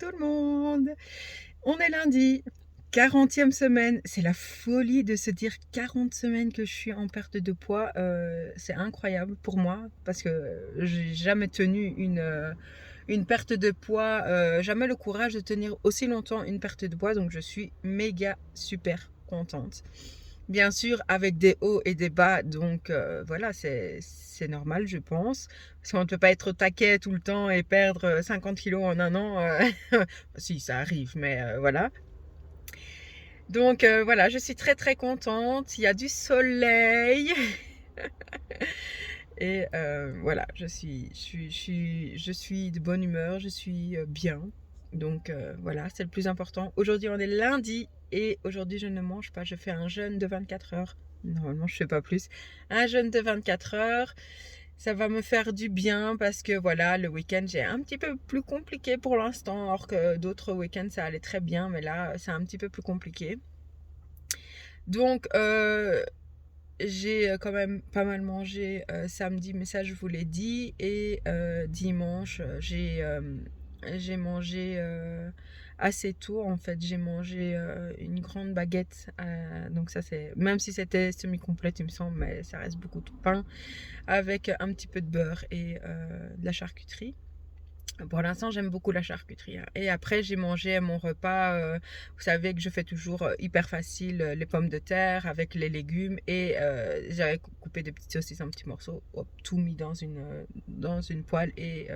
tout le monde. On est lundi, 40e semaine. C'est la folie de se dire 40 semaines que je suis en perte de poids. C'est incroyable pour moi parce que j'ai jamais tenu une perte de poids, jamais le courage de tenir aussi longtemps une perte de poids. Donc je suis méga super contente. Bien sûr, avec des hauts et des bas, donc voilà, c'est normal, je pense. Parce qu'on ne peut pas être au taquet tout le temps et perdre 50 kilos en un an. Si, ça arrive, mais voilà. Donc voilà, je suis très très contente. Il y a du soleil. Et voilà, je suis de bonne humeur, je suis bien. Donc voilà, c'est le plus important. Aujourd'hui, on est lundi et aujourd'hui, je ne mange pas. Je fais un jeûne de 24 heures. Normalement, je ne fais pas plus. Un jeûne de 24 heures. Ça va me faire du bien parce que voilà, le week-end, j'ai un petit peu plus compliqué pour l'instant. Alors que d'autres week-ends, ça allait très bien. Mais là, c'est un petit peu plus compliqué. Donc, j'ai quand même pas mal mangé samedi, mais ça je vous l'ai dit. Et dimanche, j'ai mangé assez tôt en fait. J'ai mangé une grande baguette. Donc ça c'est, même si c'était semi-complète il me semble, mais ça reste beaucoup de pain avec un petit peu de beurre et de la charcuterie. Pour l'instant, j'aime beaucoup la charcuterie, hein. Et après, j'ai mangé mon repas. Vous savez que je fais toujours hyper facile les pommes de terre avec les légumes. Et j'avais coupé des petites saucisses en petits morceaux, hop, tout mis dans une poêle. Et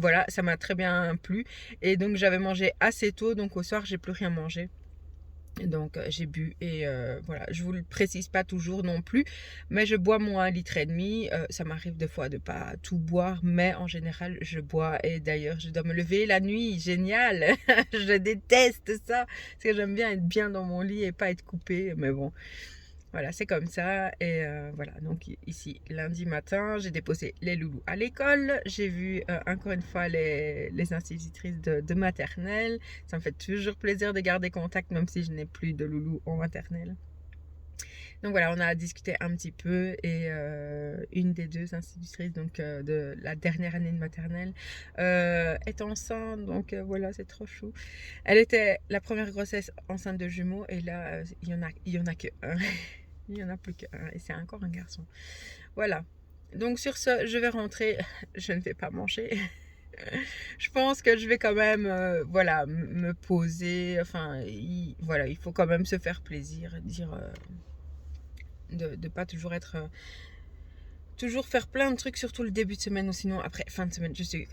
voilà, ça m'a très bien plu. Et donc, j'avais mangé assez tôt. Donc, au soir, j'ai plus rien mangé. Donc j'ai bu et voilà, je vous le précise pas toujours non plus, mais je bois mon 1,5 litre. Ça m'arrive des fois de pas tout boire, mais en général je bois. Et d'ailleurs je dois me lever la nuit, génial. Je déteste ça parce que j'aime bien être bien dans mon lit et pas être coupée, mais bon. Voilà, c'est comme ça. Et voilà, donc ici, lundi matin, j'ai déposé les loulous à l'école. J'ai vu encore une fois les institutrices de maternelle. Ça me fait toujours plaisir de garder contact, même si je n'ai plus de loulous en maternelle. Donc voilà, on a discuté un petit peu. Et une des deux institutrices donc, de la dernière année de maternelle est enceinte. Donc voilà, c'est trop chou. Elle était la première grossesse enceinte de jumeaux. Et là, il y en a que un. Il n'y en a plus qu'un et c'est encore un garçon. Voilà. Donc sur ce, je vais rentrer. Je ne vais pas manger. Je pense que je vais quand même voilà, me poser. Enfin, voilà, il faut quand même se faire plaisir. Dire de pas toujours être... toujours faire plein de trucs, surtout le début de semaine. Ou sinon, après, fin de semaine, je suis...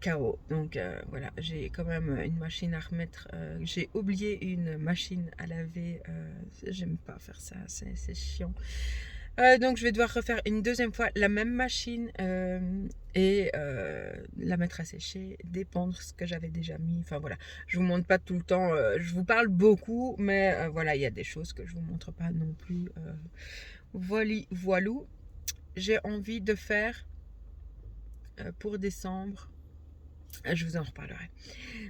KO. Donc voilà, j'ai quand même une machine à remettre. J'ai oublié une machine à laver. J'aime pas faire ça, c'est chiant. Donc je vais devoir refaire une deuxième fois la même machine et la mettre à sécher, dépendre ce que j'avais déjà mis. Enfin voilà, je vous montre pas tout le temps. Je vous parle beaucoup, mais voilà, il y a des choses que je vous montre pas non plus. Voilou. J'ai envie de faire pour décembre. Je vous en reparlerai.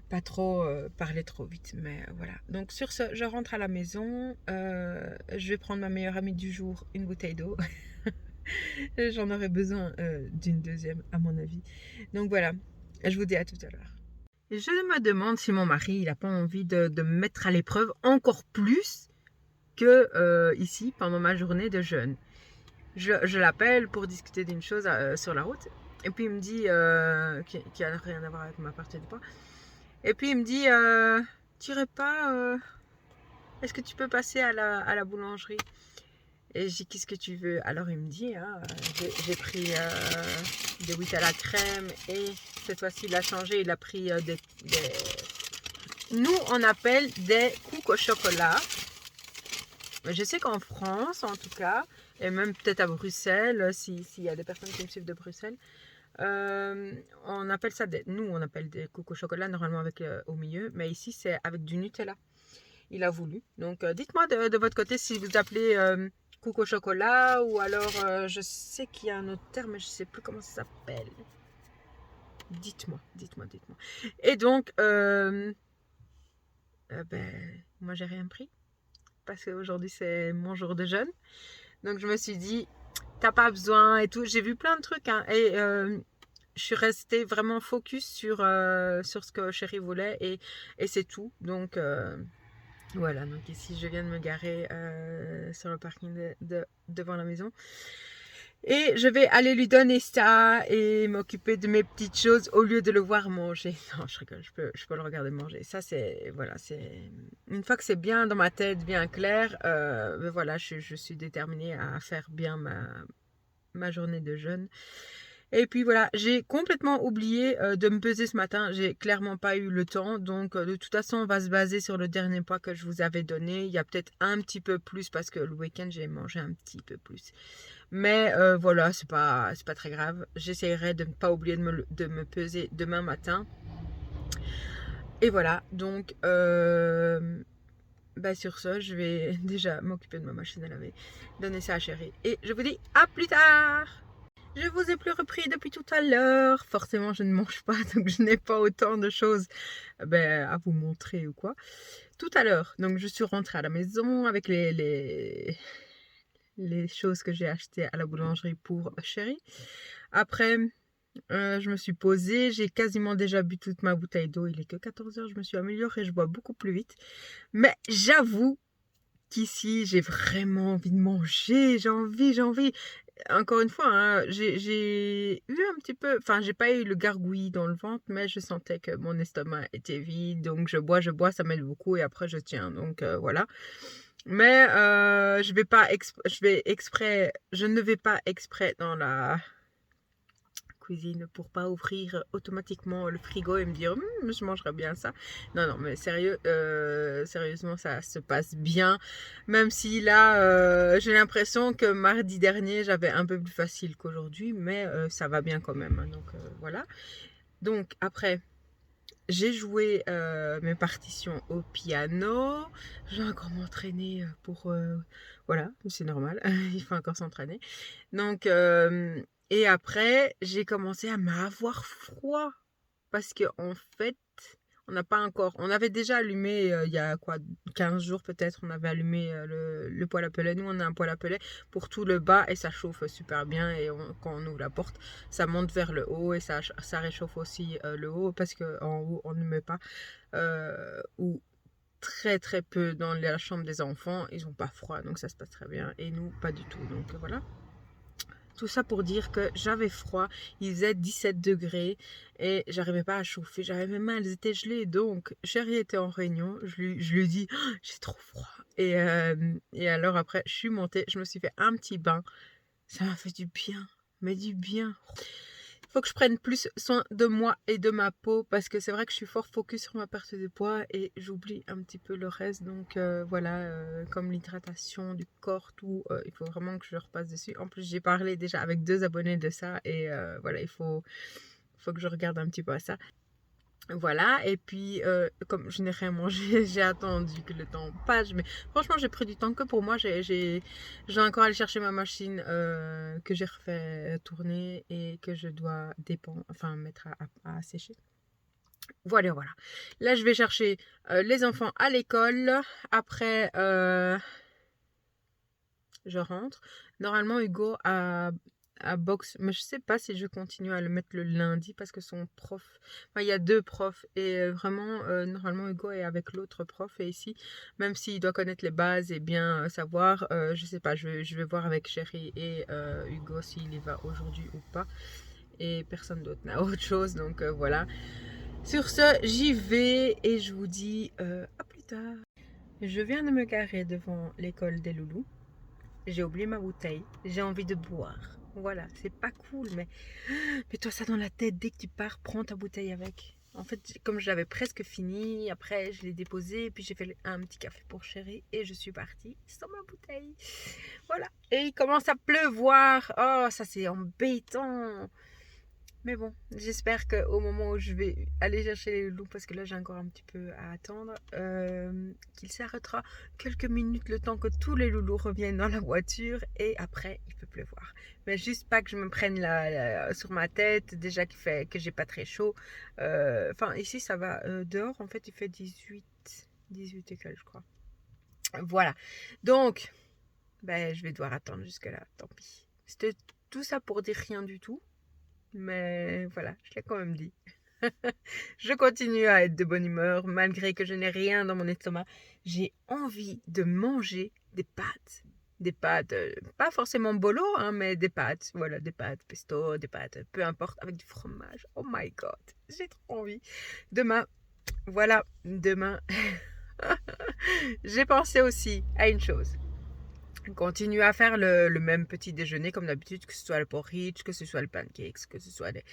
Pas trop parler trop vite, mais voilà. Donc sur ce, je rentre à la maison. Je vais prendre ma meilleure amie du jour, une bouteille d'eau. J'en aurais besoin d'une deuxième, à mon avis. Donc voilà, je vous dis à tout à l'heure. Je me demande si mon mari, il n'a pas envie de me mettre à l'épreuve encore plus que ici, pendant ma journée de jeûne. Je l'appelle pour discuter d'une chose sur la route. Et puis il me dit, qui n'a rien à voir avec ma partie de poids. Et puis il me dit, tu irais pas, est-ce que tu peux passer à la boulangerie? Et j'ai dit, qu'est-ce que tu veux? Alors il me dit, hein, j'ai pris des wheat à la crème et cette fois-ci il a changé, il a pris nous on appelle des cookies au chocolat. Je sais qu'en France en tout cas, et même peut-être à Bruxelles, s'il y a des personnes qui me suivent de Bruxelles, on appelle ça nous on appelle des cookies au chocolat normalement avec au milieu, mais ici c'est avec du Nutella. Il a voulu. Donc dites-moi de votre côté si vous appelez coucou au chocolat ou alors je sais qu'il y a un autre terme mais je sais plus comment ça s'appelle. Dites-moi. Et donc moi j'ai rien pris parce qu'aujourd'hui c'est mon jour de jeûne. Donc je me suis dit t'as pas besoin et tout. J'ai vu plein de trucs hein, et je suis restée vraiment focus sur ce que chérie voulait et c'est tout. Donc voilà, donc ici je viens de me garer sur le parking devant la maison. Et je vais aller lui donner ça et m'occuper de mes petites choses au lieu de le voir manger. Non, je rigole, je peux le regarder manger. Ça, c'est, voilà, c'est... Une fois que c'est bien dans ma tête, bien clair, ben voilà, je suis déterminée à faire bien ma journée de jeûne. Et puis voilà, j'ai complètement oublié de me peser ce matin. J'ai clairement pas eu le temps. Donc de toute façon, on va se baser sur le dernier poids que je vous avais donné. Il y a peut-être un petit peu plus parce que le week-end, j'ai mangé un petit peu plus. Mais voilà, c'est pas très grave. J'essaierai de ne pas oublier de me peser demain matin. Et voilà, donc bah sur ce, je vais déjà m'occuper de ma machine à laver, donner ça à chérie. Et je vous dis à plus tard. Je vous ai plus repris depuis tout à l'heure. Forcément, je ne mange pas, donc je n'ai pas autant de choses à vous montrer ou quoi. Tout à l'heure, donc je suis rentrée à la maison avec les choses que j'ai achetées à la boulangerie pour chérie. Après, je me suis posée. J'ai quasiment déjà bu toute ma bouteille d'eau. Il est que 14h, je me suis améliorée. Je bois beaucoup plus vite. Mais j'avoue qu'ici, j'ai vraiment envie de manger. J'ai envie. Encore une fois, hein, j'ai eu un petit peu... Enfin, j'ai pas eu le gargouillis dans le ventre, mais je sentais que mon estomac était vide. Donc, je bois, ça m'aide beaucoup et après, je tiens. Donc, voilà. Mais je ne vais pas exprès dans la cuisine pour pas ouvrir automatiquement le frigo et me dire je mangerais bien ça. Non, mais sérieusement, ça se passe bien. Même si là, j'ai l'impression que mardi dernier, j'avais un peu plus facile qu'aujourd'hui, mais ça va bien quand même. Hein, donc voilà. Donc après, j'ai joué mes partitions au piano. J'ai encore m'entraîner pour... voilà, c'est normal. Il faut encore s'entraîner. Donc, et après, j'ai commencé à m'avoir froid. Parce qu'en fait, on n'a pas encore... On avait déjà allumé, il y a quoi, 15 jours peut-être, on avait allumé le poêle à pellets. Nous, on a un poêle à pellets pour tout le bas et ça chauffe super bien. Et quand on ouvre la porte, ça monte vers le haut et ça réchauffe aussi le haut parce qu'en haut, on ne met pas. Ou très très peu dans la chambre des enfants. Ils n'ont pas froid, donc ça se passe très bien. Et nous, pas du tout. Donc voilà. Tout ça pour dire que j'avais froid, il faisait 17 degrés et j'arrivais pas à chauffer, j'avais mes mains, elles étaient gelées. Donc chérie était en réunion, je lui ai dit oh, j'ai trop froid. Et alors après je suis montée, je me suis fait un petit bain, ça m'a fait du bien, mais du bien. Il faut que je prenne plus soin de moi et de ma peau parce que c'est vrai que je suis fort focus sur ma perte de poids et j'oublie un petit peu le reste. Donc voilà, comme l'hydratation du corps, tout, il faut vraiment que je repasse dessus. En plus, j'ai parlé déjà avec 2 abonnés de ça et voilà, il faut que je regarde un petit peu à ça. Voilà, et puis comme je n'ai rien mangé, j'ai attendu que le temps passe. Mais franchement, j'ai pris du temps que pour moi. J'ai encore allé chercher ma machine que j'ai refait tourner et que je dois mettre à sécher. Voilà. Là, je vais chercher les enfants à l'école. Après, je rentre. Normalement, Hugo a boxe, mais je sais pas si je continue à le mettre le lundi parce que son prof, enfin il y a 2 profs et vraiment normalement Hugo est avec l'autre prof et ici même s'il doit connaître les bases et bien savoir, je sais pas, je vais voir avec Chérie et Hugo s'il y va aujourd'hui ou pas et personne d'autre n'a autre chose donc voilà. Sur ce, j'y vais et je vous dis à plus tard. Je viens de me garer devant l'école des loulous. J'ai oublié ma bouteille. J'ai envie de boire. Voilà, c'est pas cool, mais mets-toi ça dans la tête. Dès que tu pars, prends ta bouteille avec. En fait, comme j'avais presque fini, après je l'ai déposée, puis j'ai fait un petit café pour chérie et je suis partie sans ma bouteille. Voilà. Et il commence à pleuvoir. Oh, ça c'est embêtant. Mais bon, j'espère qu'au moment où je vais aller chercher les loulous, parce que là j'ai encore un petit peu à attendre, qu'il s'arrêtera quelques minutes le temps que tous les loulous reviennent dans la voiture et après il peut pleuvoir. Mais juste pas que je me prenne sur ma tête, déjà que j'ai pas très chaud. Enfin ici ça va, dehors en fait il fait 18 et quelques je crois. Voilà, donc je vais devoir attendre jusque là, tant pis. C'était tout ça pour dire rien du tout. Mais voilà, je l'ai quand même dit. Je continue à être de bonne humeur malgré que je n'ai rien dans mon estomac. J'ai envie de manger des pâtes. Des pâtes, pas forcément bolo, hein, mais des pâtes. Voilà, des pâtes pesto, des pâtes, peu importe, avec du fromage. Oh my god, j'ai trop envie. Demain, voilà, demain, j'ai pensé aussi à une chose. Continue à faire le même petit déjeuner comme d'habitude, que ce soit le porridge, que ce soit le pancakes, que ce soit les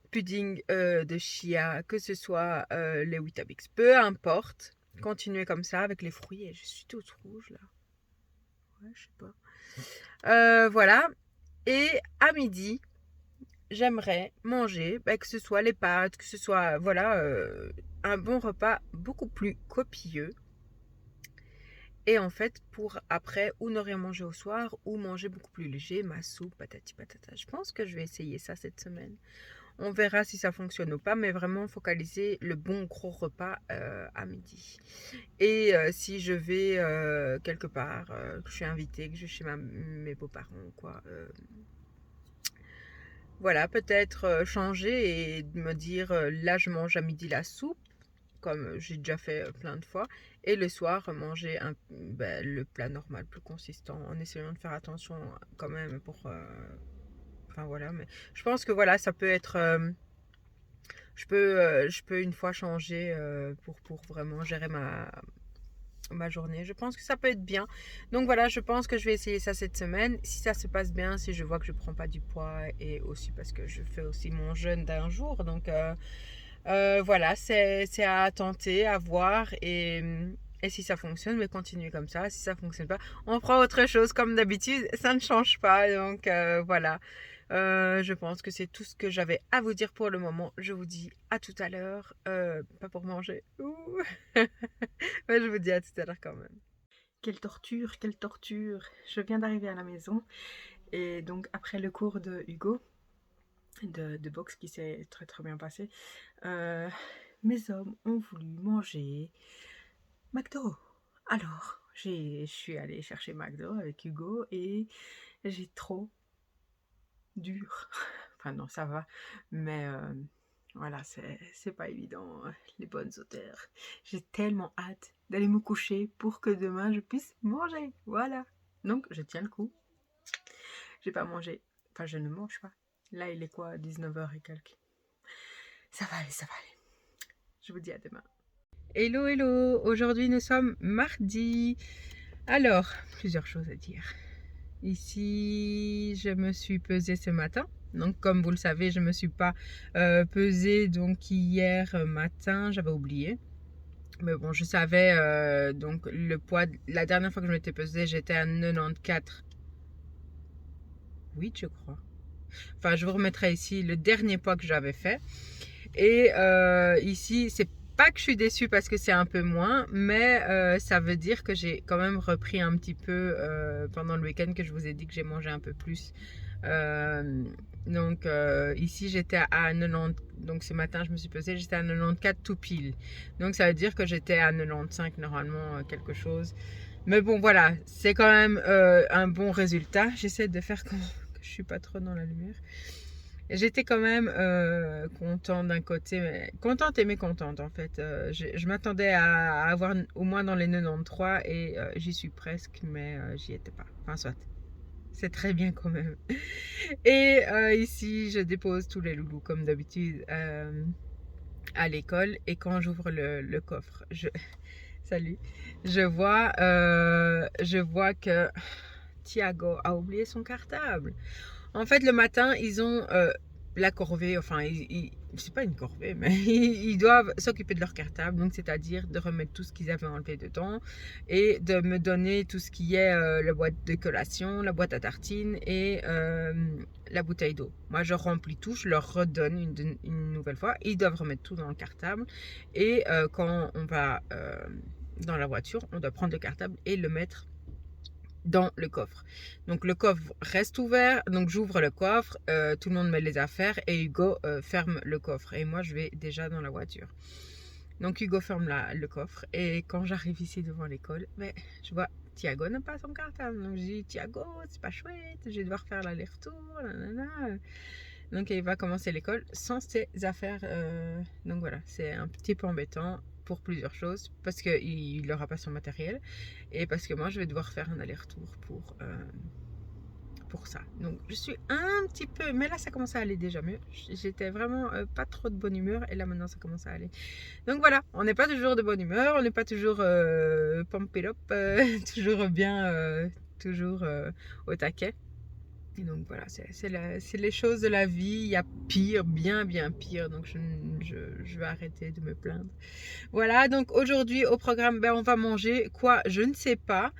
pudding de chia, que ce soit les Weetabix, peu importe. Continuez comme ça avec les fruits. Et je suis toute rouge là. Ouais, je sais pas. Voilà. Et à midi, j'aimerais manger, que ce soit les pâtes, que ce soit voilà un bon repas beaucoup plus copieux. Et en fait, pour après, ou ne rien manger au soir, ou manger beaucoup plus léger, ma soupe, patati patata. Je pense que je vais essayer ça cette semaine. On verra si ça fonctionne ou pas, mais vraiment focaliser le bon gros repas à midi. Et si je vais quelque part, que je suis invitée, que je suis chez mes beaux-parents, quoi. Voilà, peut-être changer et me dire là je mange à midi la soupe, comme j'ai déjà fait plein de fois, et le soir manger le plat normal, plus consistant, en essayant de faire attention quand même pour... Enfin voilà, mais je pense que voilà, ça peut être... je peux une fois changer pour vraiment gérer ma journée. Je pense que ça peut être bien. Donc voilà, je pense que je vais essayer ça cette semaine. Si ça se passe bien, si je vois que je prends pas du poids et aussi parce que je fais aussi mon jeûne d'un jour. Donc voilà, c'est à tenter, à voir et si ça fonctionne, mais continuer comme ça. Si ça fonctionne pas, on fera autre chose comme d'habitude. Ça ne change pas. Donc voilà. Je pense que c'est tout ce que j'avais à vous dire pour le moment. Je vous dis à tout à l'heure. Pas pour manger. Ouh. Mais je vous dis à tout à l'heure quand même. Quelle torture, quelle torture. Je viens d'arriver à la maison. Et donc après le cours de Hugo, de boxe qui s'est très très bien passé, mes hommes ont voulu manger McDo. Alors, je suis allée chercher McDo avec Hugo et j'ai trop dur. Enfin non, ça va, mais voilà, c'est pas évident, les bonnes odeurs. J'ai tellement hâte d'aller me coucher pour que demain je puisse manger. Voilà. Donc, je tiens le coup. J'ai pas mangé. Enfin, je ne mange pas. Là, il est quoi? 19h et quelques. Ça va aller, ça va aller. Je vous dis à demain. Hello, hello. Aujourd'hui, nous sommes mardi. Alors, plusieurs choses à dire. Ici, je me suis pesée ce matin. Donc, comme vous le savez, je ne me suis pas pesée donc hier matin. J'avais oublié. Mais bon, je savais donc le poids. La dernière fois que je m'étais pesée, j'étais à 94. Oui, je crois. Enfin, je vous remettrai ici le dernier poids que j'avais fait. Et ici, c'est pas que je suis déçue parce que c'est un peu moins, mais ça veut dire que j'ai quand même repris un petit peu pendant le week-end que je vous ai dit que j'ai mangé un peu plus. Donc ici j'étais à 90, donc ce matin je me suis pesée, j'étais à 94 tout pile. Donc ça veut dire que j'étais à 95 normalement quelque chose. Mais bon voilà, c'est quand même un bon résultat. J'essaie de faire que je suis pas trop dans la lumière. J'étais quand même contente d'un côté, contente et mécontente en fait. Je m'attendais à avoir au moins dans les 93 et j'y suis presque, mais j'y étais pas. Enfin, soit. C'est très bien quand même. Et ici, je dépose tous les loulous comme d'habitude à l'école. Et quand j'ouvre le coffre, salut, je vois que Thiago a oublié son cartable. En fait, le matin, ils ont la corvée, enfin, c'est pas une corvée, mais ils doivent s'occuper de leur cartable, donc c'est-à-dire de remettre tout ce qu'ils avaient enlevé dedans et de me donner tout ce qui est la boîte de collation, la boîte à tartines et la bouteille d'eau. Moi, je remplis tout, je leur redonne une nouvelle fois. Ils doivent remettre tout dans le cartable et quand on va dans la voiture, on doit prendre le cartable et le mettre dans le coffre. Donc le coffre reste ouvert, donc j'ouvre le coffre, tout le monde met les affaires et Hugo ferme le coffre et moi je vais déjà dans la voiture. Donc Hugo ferme le coffre et quand j'arrive ici devant l'école, je vois Thiago n'a pas son cartable. Donc je dis Thiago, c'est pas chouette, je vais devoir faire l'aller-retour. Donc il va commencer l'école sans ses affaires. Donc voilà, c'est un petit peu embêtant pour plusieurs choses. Parce qu'il n'aura pas son matériel. Et parce que moi, je vais devoir faire un aller-retour pour ça. Donc je suis un petit peu... Mais là, ça commence à aller déjà mieux. J'étais vraiment pas trop de bonne humeur. Et là, maintenant, ça commence à aller. Donc voilà, on n'est pas toujours de bonne humeur. On n'est pas toujours pump it up. Toujours bien... toujours au taquet. Et donc voilà, c'est les choses de la vie. Il y a pire, bien pire. Donc je vais arrêter de me plaindre. Voilà, donc aujourd'hui au programme, ben, on va manger quoi? Je ne sais pas.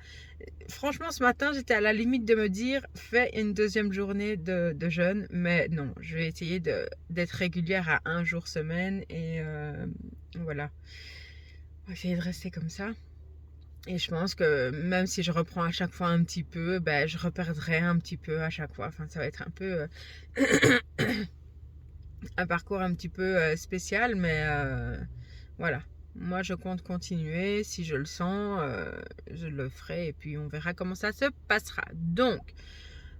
Franchement, ce matin, j'étais à la limite de me dire, fais une deuxième journée de jeûne. Mais non, je vais essayer d'être régulière à un jour semaine. Et voilà, on va essayer de rester comme ça. Et je pense que même si je reprends à chaque fois un petit peu, ben, je reperdrai un petit peu à chaque fois. Enfin, ça va être un peu un parcours un petit peu spécial, mais voilà. Moi, je compte continuer. Si je le sens, je le ferai et puis on verra comment ça se passera. Donc,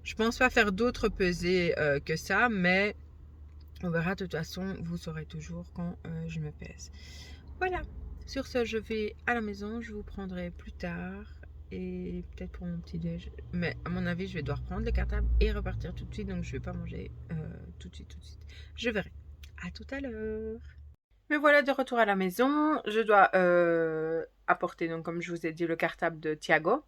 je pense pas faire d'autres pesées que ça, mais on verra. De toute façon, vous saurez toujours quand je me pèse. Voilà. Sur ce, je vais à la maison. Je vous prendrai plus tard. Et peut-être pour mon petit déj. Mais à mon avis, je vais devoir prendre le cartable et repartir tout de suite. Donc, je vais pas manger tout de suite. Je verrai. À tout à l'heure. Me voilà de retour à la maison. Je dois apporter, donc comme je vous ai dit, le cartable de Thiago.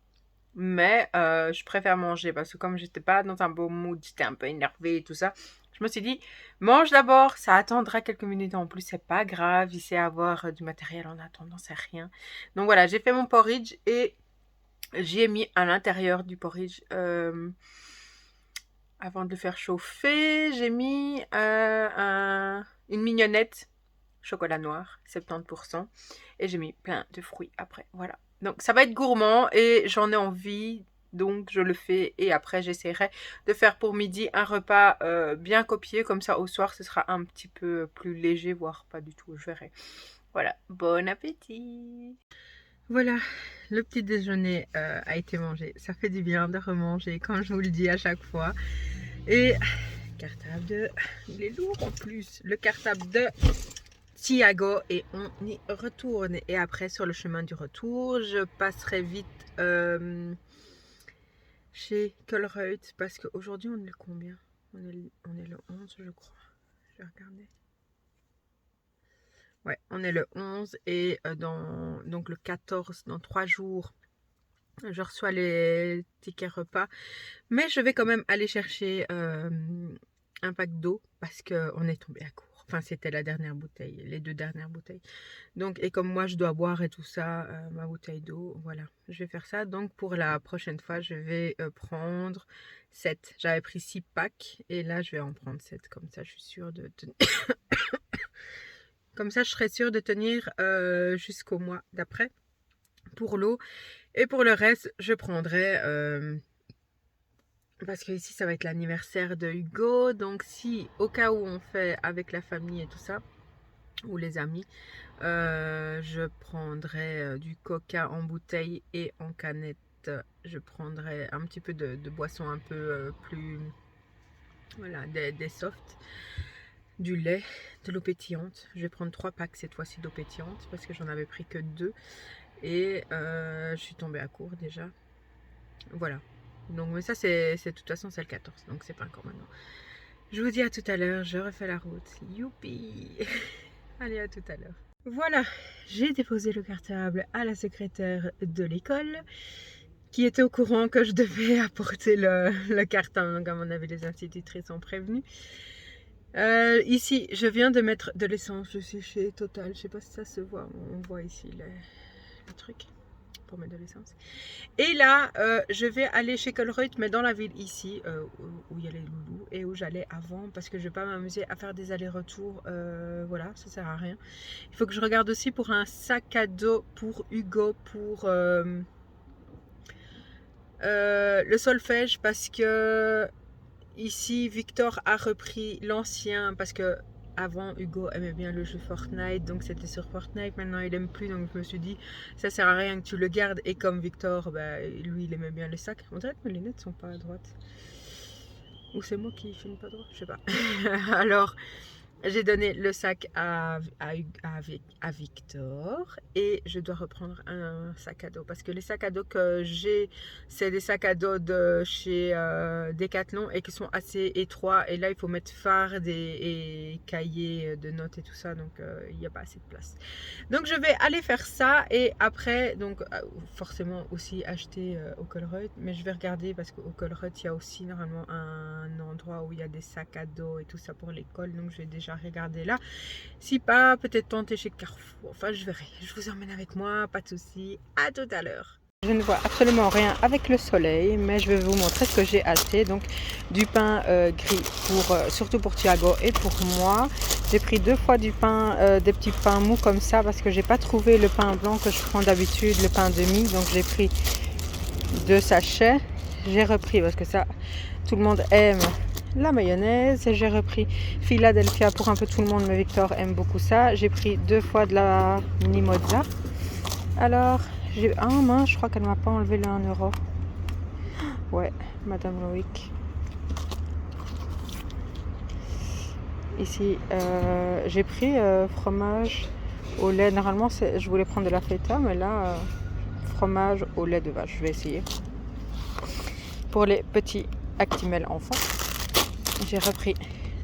Mais je préfère manger parce que comme j'étais pas dans un beau mood, j'étais un peu énervée et tout ça. Je me suis dit, mange d'abord, ça attendra quelques minutes en plus, c'est pas grave. Il sait avoir du matériel en attendant, c'est rien. Donc voilà, j'ai fait mon porridge et j'ai mis à l'intérieur du porridge, avant de le faire chauffer, j'ai mis une mignonnette chocolat noir, 70%. Et j'ai mis plein de fruits après. Voilà. Donc ça va être gourmand et j'en ai envie. Donc je le fais et après j'essaierai de faire pour midi un repas bien copié. Comme ça au soir ce sera un petit peu plus léger, voire pas du tout, je verrai. Voilà, bon appétit. Voilà, le petit déjeuner a été mangé. Ça fait du bien de remanger, comme je vous le dis à chaque fois. Et cartable il est lourd en plus. Le cartable de Thiago et on y retourne. Et après, sur le chemin du retour, je passerai vite chez Colruyt parce qu'aujourd'hui, on est le combien? On est le 11, je crois. Je vais regarder. Ouais, on est le 11 et donc le 14, dans 3 jours, je reçois les tickets repas. Mais je vais quand même aller chercher un pack d'eau parce qu'on est tombé à court. Enfin, c'était la dernière bouteille, les 2 dernières bouteilles. Donc, et comme moi, je dois boire et tout ça, ma bouteille d'eau, voilà. Je vais faire ça. Donc, pour la prochaine fois, je vais prendre 7. J'avais pris 6 packs et là, je vais en prendre 7. Comme ça, je suis sûre de tenir. Comme ça, je serai sûre de tenir jusqu'au mois d'après pour l'eau. Et pour le reste, je prendrai... parce que ici, ça va être l'anniversaire de Hugo. Donc, si au cas où on fait avec la famille et tout ça, ou les amis, je prendrai du coca en bouteille et en canette. Je prendrai un petit peu de boisson un peu plus... Voilà, des softs. Du lait, de l'eau pétillante. Je vais prendre 3 packs cette fois-ci d'eau pétillante parce que j'en avais pris que 2. Et je suis tombée à court déjà. Voilà. Donc, mais ça, c'est de toute façon, c'est le 14. Donc, c'est pas encore maintenant. Je vous dis à tout à l'heure. Je refais la route. Youpi! Allez, à tout à l'heure. Voilà. J'ai déposé le cartable à la secrétaire de l'école qui était au courant que je devais apporter le carton. Donc, à mon avis, les institutrices sont prévenues. Ici, je viens de mettre de l'essence. Je suis chez Total. Je sais pas si ça se voit. On voit ici le truc pour mettre de l'essence. Et là, je vais aller chez Colruyt, mais dans la ville ici, où il y a les loulous et où j'allais avant, parce que je ne vais pas m'amuser à faire des allers-retours. Voilà, ça sert à rien. Il faut que je regarde aussi pour un sac à dos pour Hugo, pour le solfège, parce que ici, Victor a repris l'ancien, parce que avant, Hugo aimait bien le jeu Fortnite, donc c'était sur Fortnite. Maintenant, il aime plus, donc je me suis dit, ça sert à rien que tu le gardes. Et comme Victor, bah, lui, il aimait bien les sacs. On dirait que mes lunettes sont pas à droite. Ou c'est moi qui filme pas droit, je sais pas. Alors, j'ai donné le sac à Victor et je dois reprendre un sac à dos parce que les sacs à dos que j'ai, c'est des sacs à dos de chez Decathlon et qui sont assez étroits. Et là, il faut mettre fardes et cahiers de notes et tout ça, donc il n'y a pas assez de place. Donc, je vais aller faire ça et après, donc forcément aussi acheter au Colruyt, mais je vais regarder parce qu'au Colruyt, il y a aussi normalement un endroit où il y a des sacs à dos et tout ça pour l'école, donc je vais déjà regarder là. Si pas, peut-être tenter chez Carrefour. Enfin, je verrai. Je vous emmène avec moi, pas de souci. À tout à l'heure. Je ne vois absolument rien avec le soleil, mais je vais vous montrer ce que j'ai acheté. Donc, du pain gris, surtout pour Thiago et pour moi. J'ai pris 2 fois du pain, des petits pains mous comme ça, parce que j'ai pas trouvé le pain blanc que je prends d'habitude, le pain demi. Donc, j'ai pris 2 sachets. J'ai repris, parce que ça, tout le monde aime la mayonnaise. J'ai repris Philadelphia pour un peu tout le monde, mais Victor aime beaucoup ça. J'ai pris 2 fois de la mini mozza. Alors, mince, je crois qu'elle m'a pas enlevé le 1 euro. Ouais, Madame Loïc. Ici, j'ai pris fromage au lait. Normalement, je voulais prendre de la feta, mais là, fromage au lait de vache. Je vais essayer. Pour les petits Actimel enfants, j'ai repris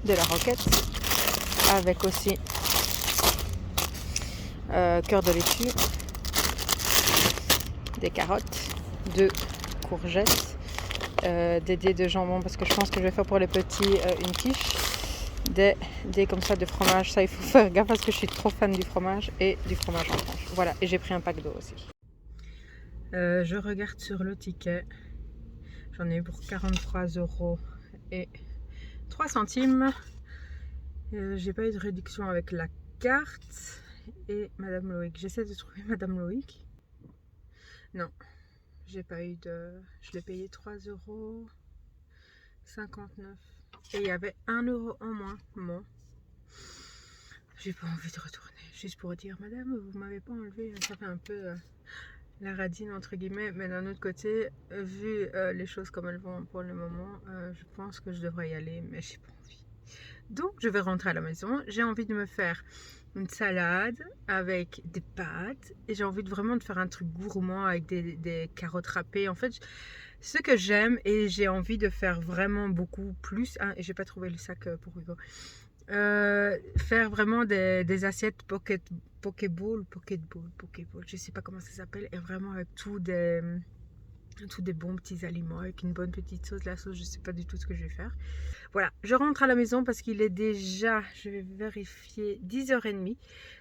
de la roquette avec aussi cœur de laitue, des carottes, 2 courgettes, des dés de jambon parce que je pense que je vais faire pour les petits une quiche, des dés comme ça de fromage. Ça, il faut faire gaffe parce que je suis trop fan du fromage et du fromage en tranche. Voilà, et j'ai pris un pack d'eau aussi. Je regarde sur le ticket. J'en ai eu pour 43 € et 3 centimes. J'ai pas eu de réduction avec la carte. Et Madame Loïc. J'essaie de trouver Madame Loïc. Non, j'ai pas eu de. Je l'ai payé 3,59 €. Et il y avait 1 euro en moins. Bon. J'ai pas envie de retourner. Juste pour dire, Madame, vous m'avez pas enlevé. Ça fait un peu la radine entre guillemets. Mais d'un autre côté, vu les choses comme elles vont pour le moment, je pense que je devrais y aller. Mais j'ai pas envie. Donc je vais rentrer à la maison. J'ai envie de me faire une salade avec des pâtes et j'ai envie vraiment de faire un truc gourmand avec des carottes râpées. En fait, ce que j'aime et j'ai envie de faire vraiment beaucoup plus, hein, et j'ai pas trouvé le sac pour Hugo, faire vraiment des assiettes pokéball, je sais pas comment ça s'appelle, et vraiment avec tous des bons petits aliments, avec une bonne petite sauce. La sauce, je sais pas du tout ce que je vais faire. Voilà, je rentre à la maison parce qu'il est déjà, je vais vérifier, 10h30.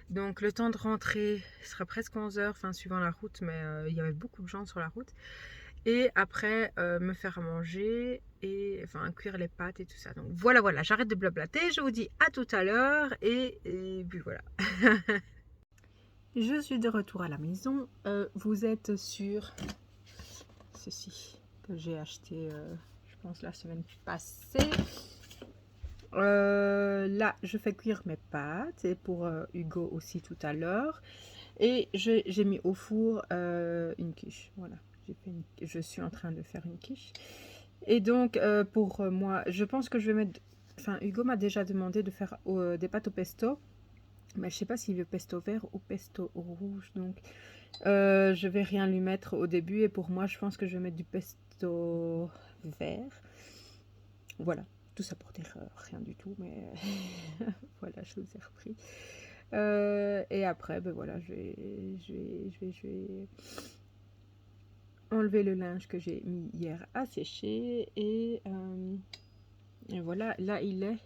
Donc le temps de rentrer sera presque 11h, enfin suivant la route, mais il y avait beaucoup de gens sur la route. Et après, me faire à manger et enfin cuire les pâtes et tout ça. Donc voilà, j'arrête de blablater, je vous dis à tout à l'heure et puis voilà. Je suis de retour à la maison. Vous êtes sur ceci que j'ai acheté, je pense, la semaine passée. Là, je fais cuire mes pâtes et pour Hugo aussi tout à l'heure. Et j'ai mis au four une quiche. Voilà, je suis en train de faire une quiche. Et donc, pour moi, je pense que je vais mettre... Enfin, Hugo m'a déjà demandé de faire des pâtes au pesto. Mais je sais pas s'il veut pesto vert ou pesto rouge. Donc, je vais rien lui mettre au début. Et pour moi, je pense que je vais mettre du pesto vert. Voilà. Tout ça pour dire rien du tout, mais voilà, je vous ai repris. Et après, ben voilà, je vais enlever le linge que j'ai mis hier à sécher. Et voilà, là il est.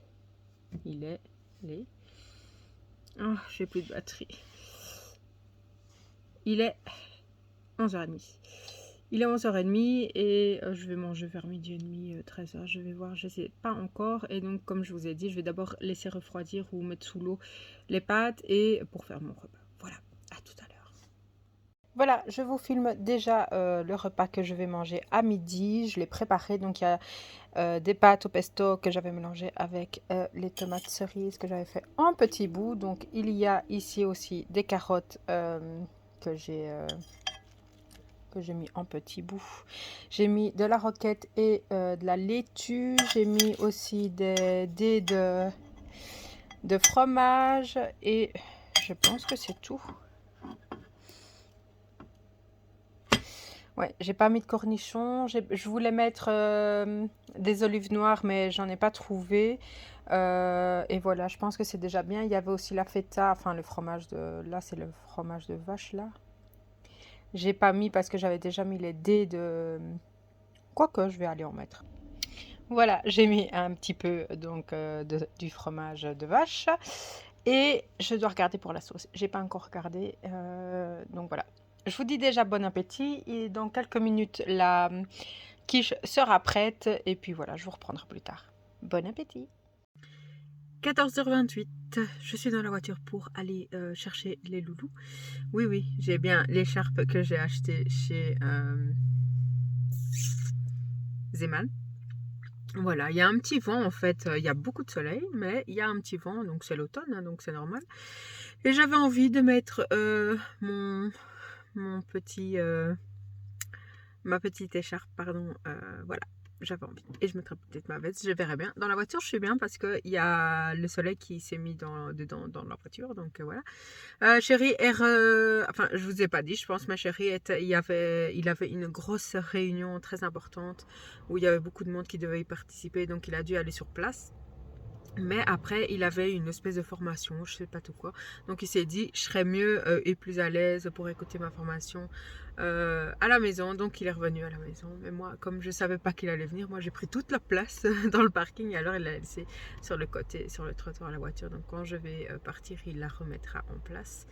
Oh, j'ai plus de batterie. Il est 11h30. Il est 11h30 et je vais manger vers midi et demi, 13h. Je vais voir, je ne sais pas encore. Et donc, comme je vous ai dit, je vais d'abord laisser refroidir ou mettre sous l'eau les pâtes et pour faire mon repas. Voilà, à tout à l'heure. Voilà, je vous filme déjà le repas que je vais manger à midi. Je l'ai préparé. Donc, il y a des pâtes au pesto que j'avais mélangées avec les tomates cerises que j'avais fait en petits bouts. Donc, il y a ici aussi des carottes que j'ai que j'ai mis en petits bouts. J'ai mis de la roquette et de la laitue. J'ai mis aussi des dés de fromage et je pense que c'est tout. Ouais, j'ai pas mis de cornichons. Je voulais mettre des olives noires, mais j'en ai pas trouvé. Et voilà, je pense que c'est déjà bien. Il y avait aussi la feta, enfin le fromage de... Là, c'est le fromage de vache, là. J'ai pas mis parce que j'avais déjà mis les dés de... Quoique, je vais aller en mettre. Voilà, j'ai mis un petit peu donc du fromage de vache. Et je dois regarder pour la sauce. J'ai pas encore regardé. Donc voilà. Je vous dis déjà bon appétit. Et dans quelques minutes, la quiche sera prête. Et puis voilà, je vous reprendrai plus tard. Bon appétit. 14h28. Je suis dans la voiture pour aller chercher les loulous. Oui, oui, j'ai bien l'écharpe que j'ai achetée chez Zeman. Voilà, il y a un petit vent en fait, il y a beaucoup de soleil, mais il y a un petit vent, donc c'est l'automne, hein, donc c'est normal. Et j'avais envie de mettre mon petit, ma petite écharpe, pardon, voilà, j'avais envie. Et je mettrai peut-être ma veste, je verrai bien. Dans la voiture, je suis bien parce qu'il y a le soleil qui s'est mis dedans dans la voiture, donc voilà. Chérie, enfin, je vous ai pas dit, je pense, ma chérie, il avait une grosse réunion très importante où il y avait beaucoup de monde qui devait y participer, donc il a dû aller sur place. Mais après, il avait une espèce de formation, je sais pas tout quoi. Donc il s'est dit, je serais mieux et plus à l'aise pour écouter ma formation à la maison. Donc il est revenu à la maison. Mais moi, comme je savais pas qu'il allait venir, moi j'ai pris toute la place dans le parking. Et alors il l'a laissé sur le côté, sur le trottoir, la voiture. Donc quand je vais partir, il la remettra en place.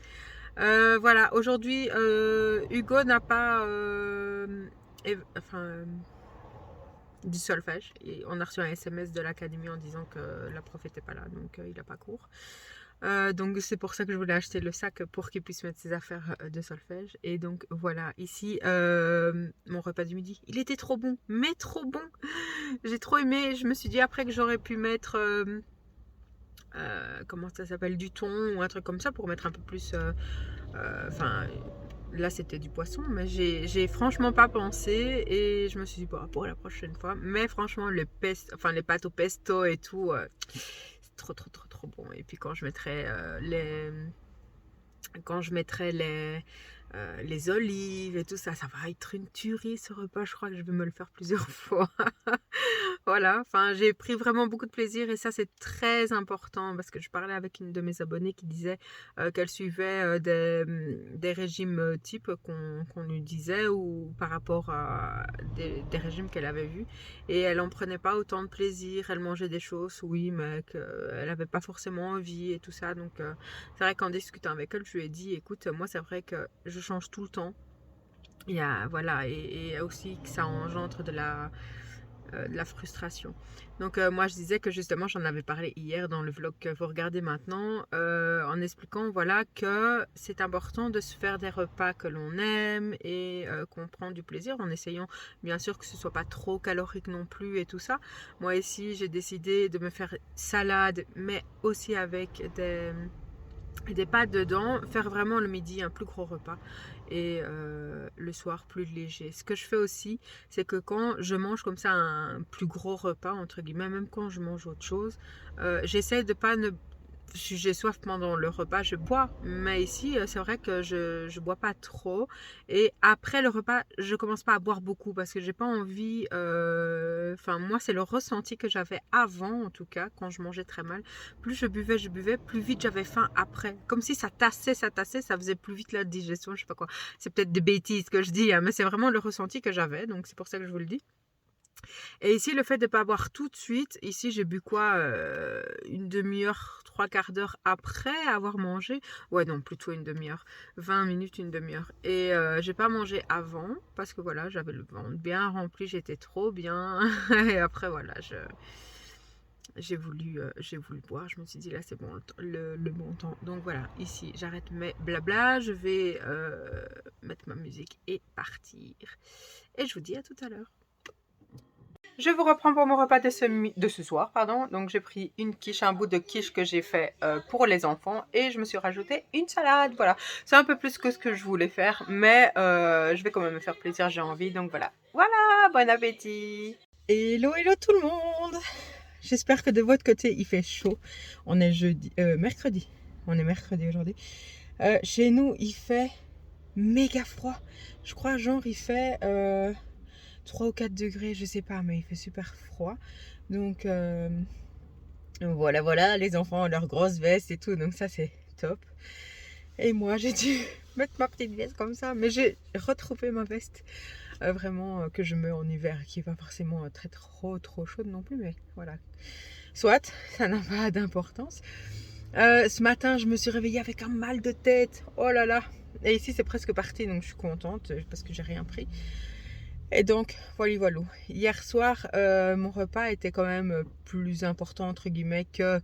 Voilà, aujourd'hui, Hugo n'a pas... du solfège. Et on a reçu un SMS de l'académie en disant que la prof était pas là, donc il n'a pas cours. Donc c'est pour ça que je voulais acheter le sac pour qu'il puisse mettre ses affaires de solfège. Et donc voilà, ici mon repas du midi, il était trop bon, mais trop bon. J'ai trop aimé. Je me suis dit après que j'aurais pu mettre comment ça s'appelle, du thon ou un truc comme ça pour mettre un peu plus enfin là c'était du poisson, mais j'ai franchement pas pensé et je me suis dit bon, pour la prochaine fois. Mais franchement les pâtes au pesto et tout, c'est trop bon. Et puis quand je mettrai les olives et tout ça, ça va être une tuerie ce repas. Je crois que je vais me le faire plusieurs fois. Voilà, enfin j'ai pris vraiment beaucoup de plaisir et ça c'est très important parce que je parlais avec une de mes abonnées qui disait qu'elle suivait des régimes type qu'on lui disait ou par rapport à des régimes qu'elle avait vus et elle en prenait pas autant de plaisir, elle mangeait des choses, oui, mais qu'elle avait pas forcément envie et tout ça. Donc c'est vrai qu'en discutant avec elle, je lui ai dit écoute, moi c'est vrai que je change tout le temps. Il y a, voilà, et aussi que ça engendre de la frustration. Donc moi je disais que justement j'en avais parlé hier dans le vlog que vous regardez maintenant en expliquant voilà que c'est important de se faire des repas que l'on aime et qu'on prend du plaisir en essayant bien sûr que ce soit pas trop calorique non plus et tout ça. Moi ici j'ai décidé de me faire salade mais aussi avec des pâtes dedans, faire vraiment le midi un plus gros repas et le soir plus léger. Ce que je fais aussi, c'est que quand je mange comme ça un plus gros repas, entre guillemets, même quand je mange autre chose, j'essaie de pas ne... Si j'ai soif pendant le repas, je bois. Mais ici, c'est vrai que je bois pas trop. Et après le repas, je commence pas à boire beaucoup parce que j'ai pas envie. Enfin, moi, c'est le ressenti que j'avais avant, en tout cas, quand je mangeais très mal. Plus je buvais, plus vite j'avais faim après. Comme si ça tassait, ça faisait plus vite la digestion, je sais pas quoi. C'est peut-être des bêtises que je dis, hein, mais c'est vraiment le ressenti que j'avais. Donc, c'est pour ça que je vous le dis. Et ici, le fait de ne pas boire tout de suite, ici j'ai bu quoi une demi-heure, trois quarts d'heure après avoir mangé. Ouais, non, plutôt une demi-heure. 20 minutes, une demi-heure. Et j'ai pas mangé avant parce que voilà, j'avais le ventre bien rempli, j'étais trop bien. Et après, voilà, j'ai voulu boire. Je me suis dit là, c'est bon, le bon temps. Donc voilà, ici, j'arrête mes blabla. Je vais mettre ma musique et partir. Et je vous dis à tout à l'heure. Je vous reprends pour mon repas de ce soir, pardon. Donc j'ai pris une quiche, un bout de quiche que j'ai fait pour les enfants et je me suis rajouté une salade. Voilà, c'est un peu plus que ce que je voulais faire, mais je vais quand même me faire plaisir, j'ai envie. Donc voilà, voilà, bon appétit. Hello, hello tout le monde. J'espère que de votre côté il fait chaud. On est mercredi. On est mercredi aujourd'hui. Chez nous il fait méga froid. Je crois genre il fait 3 ou 4 degrés, je sais pas, mais il fait super froid. Donc voilà, les enfants ont leurs grosses vestes et tout, donc ça c'est top. Et moi j'ai dû mettre ma petite veste comme ça, mais j'ai retrouvé ma veste vraiment que je mets en hiver, qui n'est pas forcément très trop chaude non plus, mais voilà. Soit, ça n'a pas d'importance. Ce matin, je me suis réveillée avec un mal de tête. Oh là là. Et ici, c'est presque parti, donc je suis contente parce que j'ai rien pris. Et donc, voilà. Hier soir, mon repas était quand même plus important, entre guillemets, que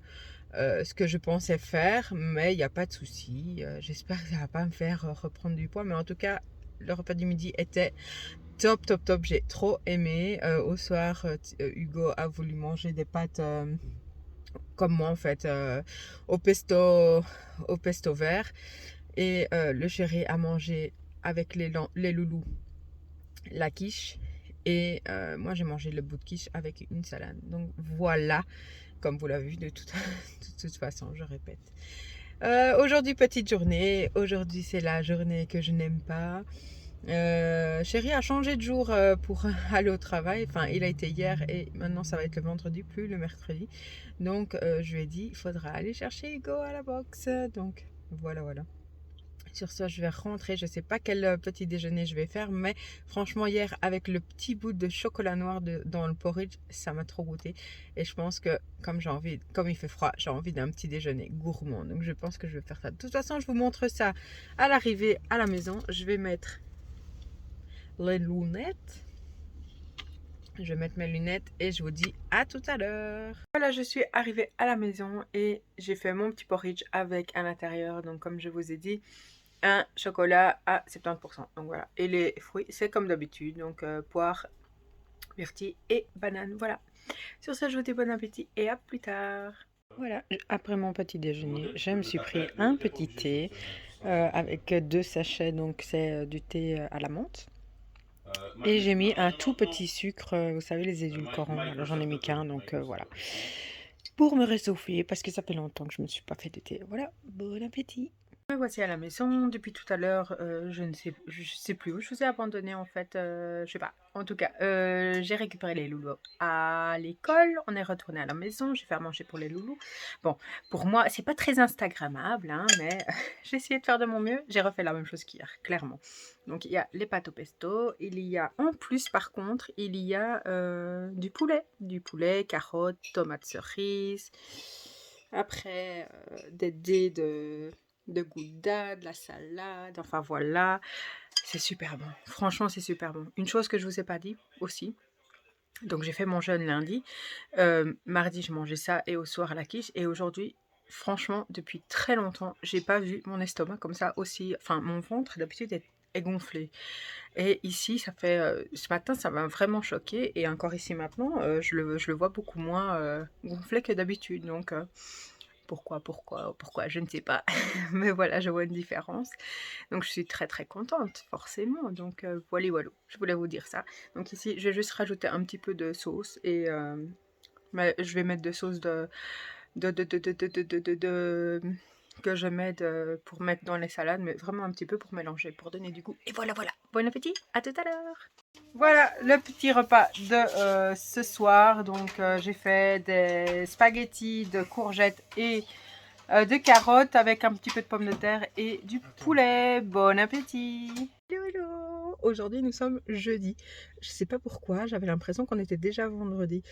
ce que je pensais faire. Mais il n'y a pas de souci. J'espère que ça ne va pas me faire reprendre du poids. Mais en tout cas, le repas du midi était top. J'ai trop aimé. Au soir, Hugo a voulu manger des pâtes comme moi, en fait, au pesto vert. Et le chéri a mangé avec les loulous la quiche et moi j'ai mangé le bout de quiche avec une salade. Donc voilà, comme vous l'avez vu de toute façon, je répète. Aujourd'hui petite journée, aujourd'hui c'est la journée que je n'aime pas. Chéri a changé de jour pour aller au travail, enfin il a été hier et maintenant ça va être le vendredi, plus le mercredi. Donc je lui ai dit il faudra aller chercher Hugo à la boxe. Donc voilà. Sur ce, je vais rentrer. Je ne sais pas quel petit déjeuner je vais faire, mais franchement, hier, avec le petit bout de chocolat noir dans le porridge, ça m'a trop goûté. Et je pense que, comme il fait froid, j'ai envie d'un petit déjeuner gourmand. Donc, je pense que je vais faire ça. De toute façon, je vous montre ça à l'arrivée à la maison. Je vais mettre les lunettes. Je vais mettre mes lunettes et je vous dis à tout à l'heure. Voilà, je suis arrivée à la maison et j'ai fait mon petit porridge avec à l'intérieur. Donc, comme je vous ai dit, un chocolat à 70%. Donc voilà. Et les fruits, c'est comme d'habitude. Donc poire, myrtille et banane. Voilà. Sur ce, je vous dis bon appétit et à plus tard. Voilà. Après mon petit déjeuner, je me suis pris un petit thé avec 2 sachets. Donc c'est du thé à la menthe. Et j'ai mis un tout petit sucre, vous savez, les édulcorants. Alors j'en ai mis qu'un, donc voilà. Pour me réchauffer, parce que ça fait longtemps que je ne me suis pas fait de thé. Voilà, bon appétit. Me voici à la maison. Depuis tout à l'heure, je sais plus où je vous ai abandonné en fait. Je sais pas. En tout cas, j'ai récupéré les loulous à l'école. On est retourné à la maison. J'ai fait à manger pour les loulous. Bon, pour moi, c'est pas très instagrammable, hein, mais j'ai essayé de faire de mon mieux. J'ai refait la même chose qu'hier, clairement. Donc il y a les pâtes au pesto. Il y a en plus, par contre, il y a du poulet, carottes, tomates cerises. Après, des dés de gouda, de la salade, enfin voilà, c'est super bon, franchement c'est super bon. Une chose que je vous ai pas dit aussi, donc j'ai fait mon jeûne lundi, mardi je mangeais ça et au soir la quiche, et aujourd'hui franchement depuis très longtemps j'ai pas vu mon estomac comme ça aussi, enfin mon ventre d'habitude est gonflé, et ici ça fait, ce matin ça m'a vraiment choqué, et encore ici maintenant je le vois beaucoup moins gonflé que d'habitude, donc pourquoi, je ne sais pas. Mais voilà, je vois une différence. Donc, je suis très, très contente, forcément. Donc, voilà. Je voulais vous dire ça. Donc, ici, je vais juste rajouter un petit peu de sauce. Et mais je vais mettre de sauce que je mets pour mettre dans les salades. Mais vraiment un petit peu pour mélanger, pour donner du goût. Et voilà. Bon appétit, à tout à l'heure. Voilà le petit repas de ce soir. Donc j'ai fait des spaghettis de courgettes et de carottes avec un petit peu de pommes de terre et du poulet. Bon appétit. Hello. Aujourd'hui nous sommes jeudi. Je sais pas pourquoi, j'avais l'impression qu'on était déjà vendredi.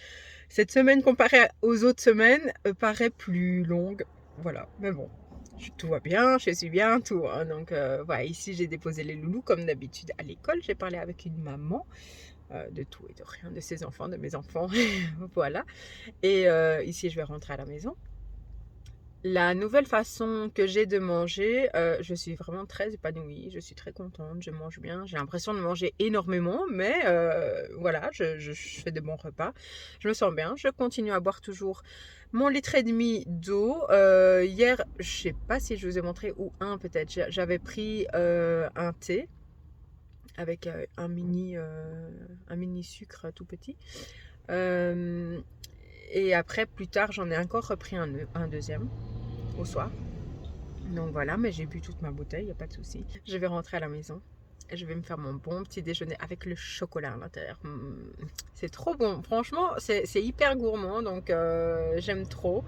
Cette semaine comparée aux autres semaines paraît plus longue. Voilà, mais bon. Tout va bien, je suis bien, tout. Hein. Donc voilà, ici j'ai déposé les loulous comme d'habitude à l'école. J'ai parlé avec une maman de tout et de rien, de ses enfants, de mes enfants. Voilà. Et ici je vais rentrer à la maison. La nouvelle façon que j'ai de manger, je suis vraiment très épanouie, je suis très contente, je mange bien, j'ai l'impression de manger énormément, mais voilà, je fais de bons repas, je me sens bien, je continue à boire toujours mon litre et demi d'eau. Hier, je sais pas si je vous ai montré, ou un peut-être, j'avais pris un thé avec un mini sucre tout petit. Euh, et après, plus tard, j'en ai encore repris un deuxième au soir. Donc voilà, mais j'ai bu toute ma bouteille, il n'y a pas de souci. Je vais rentrer à la maison et je vais me faire mon bon petit déjeuner avec le chocolat à l'intérieur. C'est trop bon, franchement, c'est hyper gourmand, donc j'aime trop.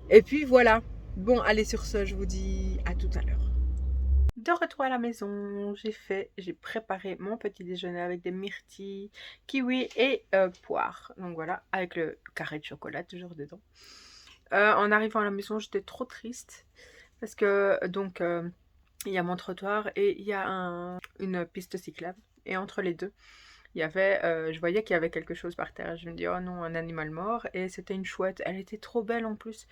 Et puis voilà. Bon, allez, sur ce, je vous dis à tout à l'heure. De retour à la maison, j'ai préparé mon petit déjeuner avec des myrtilles, kiwi et poire. Donc voilà, avec le carré de chocolat toujours dedans. En arrivant à la maison, j'étais trop triste parce que donc il y a mon trottoir et il y a une piste cyclable. Et entre les deux, il y avait, je voyais qu'il y avait quelque chose par terre. Je me dis, oh non, un animal mort. Et c'était une chouette. Elle était trop belle en plus.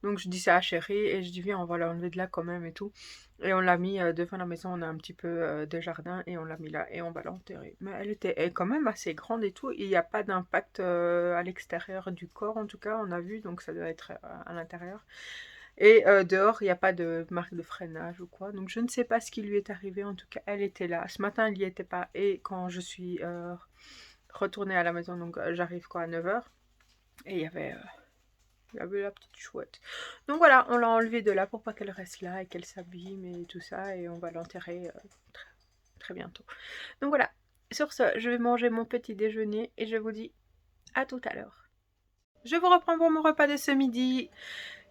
Donc je dis ça à Chérie et je dis, viens, on va l'enlever de là quand même et tout. Et on l'a mis devant la maison. On a un petit peu de jardin et on l'a mis là et on va l'enterrer. Mais elle est quand même assez grande et tout. Il n'y a pas d'impact à l'extérieur du corps, en tout cas, on a vu. Donc ça doit être à l'intérieur. Et dehors, il n'y a pas de marque de freinage ou quoi. Donc je ne sais pas ce qui lui est arrivé. En tout cas, elle était là. Ce matin, elle n'y était pas. Et quand je suis retournée à la maison, donc j'arrive quoi à 9h. Et il y avait la petite chouette. Donc voilà, on l'a enlevée de là pour pas qu'elle reste là et qu'elle s'abîme et tout ça. Et on va l'enterrer très, très bientôt. Donc voilà. Sur ce, je vais manger mon petit déjeuner et je vous dis à tout à l'heure. Je vous reprends pour mon repas de ce midi.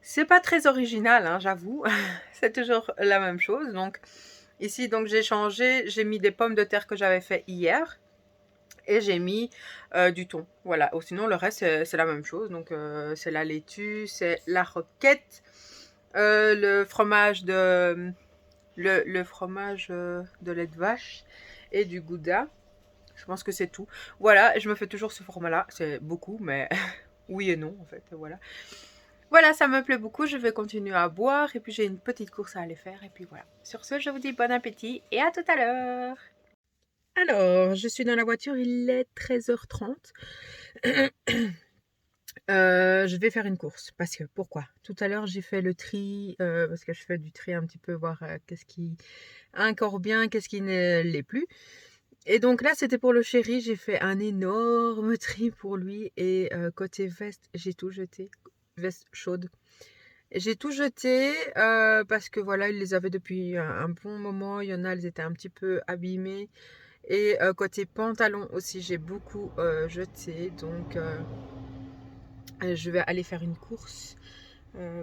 C'est pas très original, hein, j'avoue. C'est toujours la même chose. Donc ici, donc j'ai changé. J'ai mis des pommes de terre que j'avais fait hier et j'ai mis du thon. Voilà. Ou sinon le reste c'est la même chose. Donc c'est la laitue, c'est la roquette, le fromage le fromage de lait de vache et du gouda. Je pense que c'est tout. Voilà, je me fais toujours ce format-là. C'est beaucoup, mais oui et non en fait. Voilà. Voilà, ça me plaît beaucoup, je vais continuer à boire et puis j'ai une petite course à aller faire et puis voilà. Sur ce, je vous dis bon appétit et à tout à l'heure. Alors, je suis dans la voiture, il est 13h30. Je vais faire une course parce que pourquoi? Tout à l'heure, j'ai fait le tri parce que je fais du tri un petit peu, voir qu'est-ce qui a encore bien, qu'est-ce qui ne l'est plus. Et donc là, c'était pour le chéri, j'ai fait un énorme tri pour lui et côté veste, j'ai tout jeté, veste chaude. J'ai tout jeté parce que voilà, il les avait depuis un bon moment. Il y en a, elles étaient un petit peu abîmées. Et côté pantalon aussi, j'ai beaucoup jeté. Donc, je vais aller faire une course.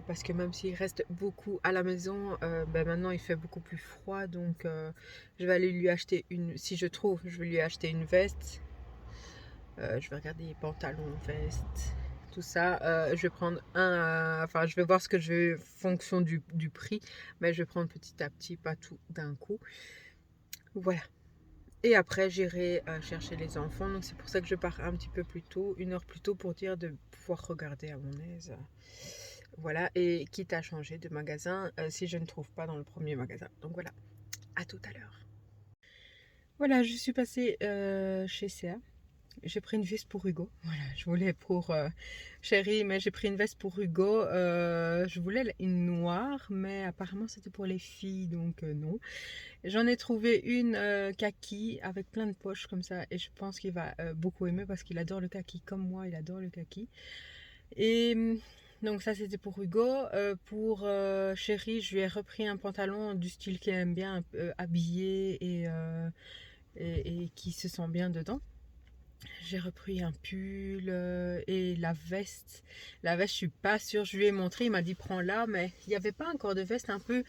Parce que même s'il reste beaucoup à la maison, ben maintenant il fait beaucoup plus froid. Donc, je vais aller lui acheter une. Si je trouve, je vais lui acheter une veste. Je vais regarder pantalon, veste, tout ça. Je vais prendre enfin, je vais voir ce que je veux, fonction du prix, mais je vais prendre petit à petit, pas tout d'un coup. Voilà. Et après, j'irai chercher les enfants. Donc, c'est pour ça que je pars un petit peu plus tôt, 1 heure plus tôt, pour dire de pouvoir regarder à mon aise. Voilà. Et quitte à changer de magasin si je ne trouve pas dans le premier magasin. Donc, voilà. À tout à l'heure. Voilà, je suis passée chez CA. J'ai pris une veste pour Hugo. Voilà, je voulais pour Chérie, mais j'ai pris une veste pour Hugo. Je voulais une noire, mais apparemment c'était pour les filles, donc non. J'en ai trouvé une kaki avec plein de poches comme ça, et je pense qu'il va beaucoup aimer parce qu'il adore le kaki comme moi, il adore le kaki. Et donc ça c'était pour Hugo. Pour Chérie, je lui ai repris un pantalon du style qu'il aime bien, un peu habillé et qui se sent bien dedans. J'ai repris un pull et la veste. La veste, je suis pas sûre. Je lui ai montré, il m'a dit prends-la, mais il n'y avait pas encore de veste un peu,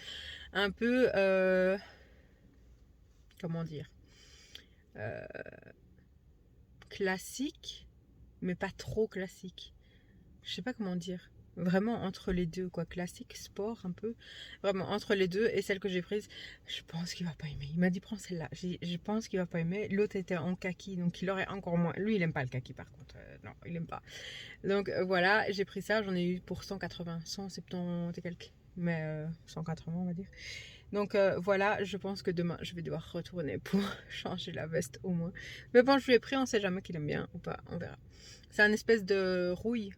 comment dire, euh, classique, mais pas trop classique. Je sais pas comment dire. Vraiment entre les deux, quoi. Classique, sport, un peu. Vraiment entre les deux. Et celle que j'ai prise, je pense qu'il va pas aimer. Il m'a dit, prends celle-là. Je pense qu'il va pas aimer. L'autre était en kaki, donc il aurait encore moins. Lui, il aime pas le kaki, par contre. Non, il aime pas. Donc voilà, j'ai pris ça. J'en ai eu pour 180, 170 et quelques. Mais 180, on va dire. Donc voilà, je pense que demain, je vais devoir retourner pour changer la veste au moins. Mais bon, je lui ai pris, on sait jamais qu'il aime bien ou pas. On verra. C'est un espèce de rouille.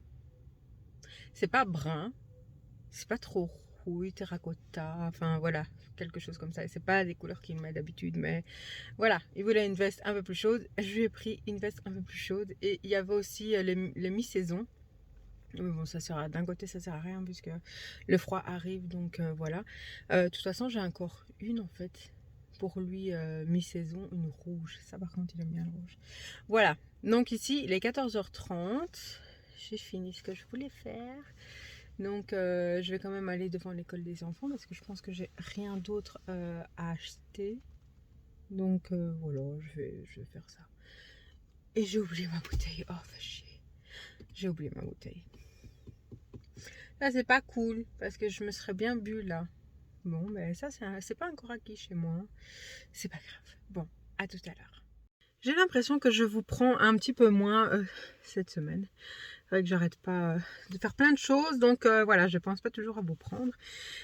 C'est pas brun, c'est pas trop rouille, terracotta, enfin voilà, quelque chose comme ça. Et c'est pas des couleurs qu'il met d'habitude, mais voilà, il voulait une veste un peu plus chaude. Je lui ai pris une veste un peu plus chaude. Et il y avait aussi les mi-saisons. Mais bon, ça sert d'un côté, ça sert à rien puisque le froid arrive, donc voilà. De toute façon, j'ai encore une en fait. Pour lui, mi-saison, une rouge. Ça, par contre, il aime bien le rouge. Voilà. Donc ici, il est 14h30. J'ai fini ce que je voulais faire. Donc je vais quand même aller devant l'école des enfants parce que je pense que j'ai rien d'autre à acheter. Donc voilà, je vais faire ça. Et j'ai oublié ma bouteille. Oh, fait chier. J'ai oublié ma bouteille. Là, c'est pas cool parce que je me serais bien bu là. Bon, mais ça, c'est pas encore acquis chez moi. C'est pas grave. Bon, à tout à l'heure. J'ai l'impression que je vous prends un petit peu moins cette semaine. C'est vrai que j'arrête pas de faire plein de choses. Donc voilà, je pense pas toujours à vous prendre.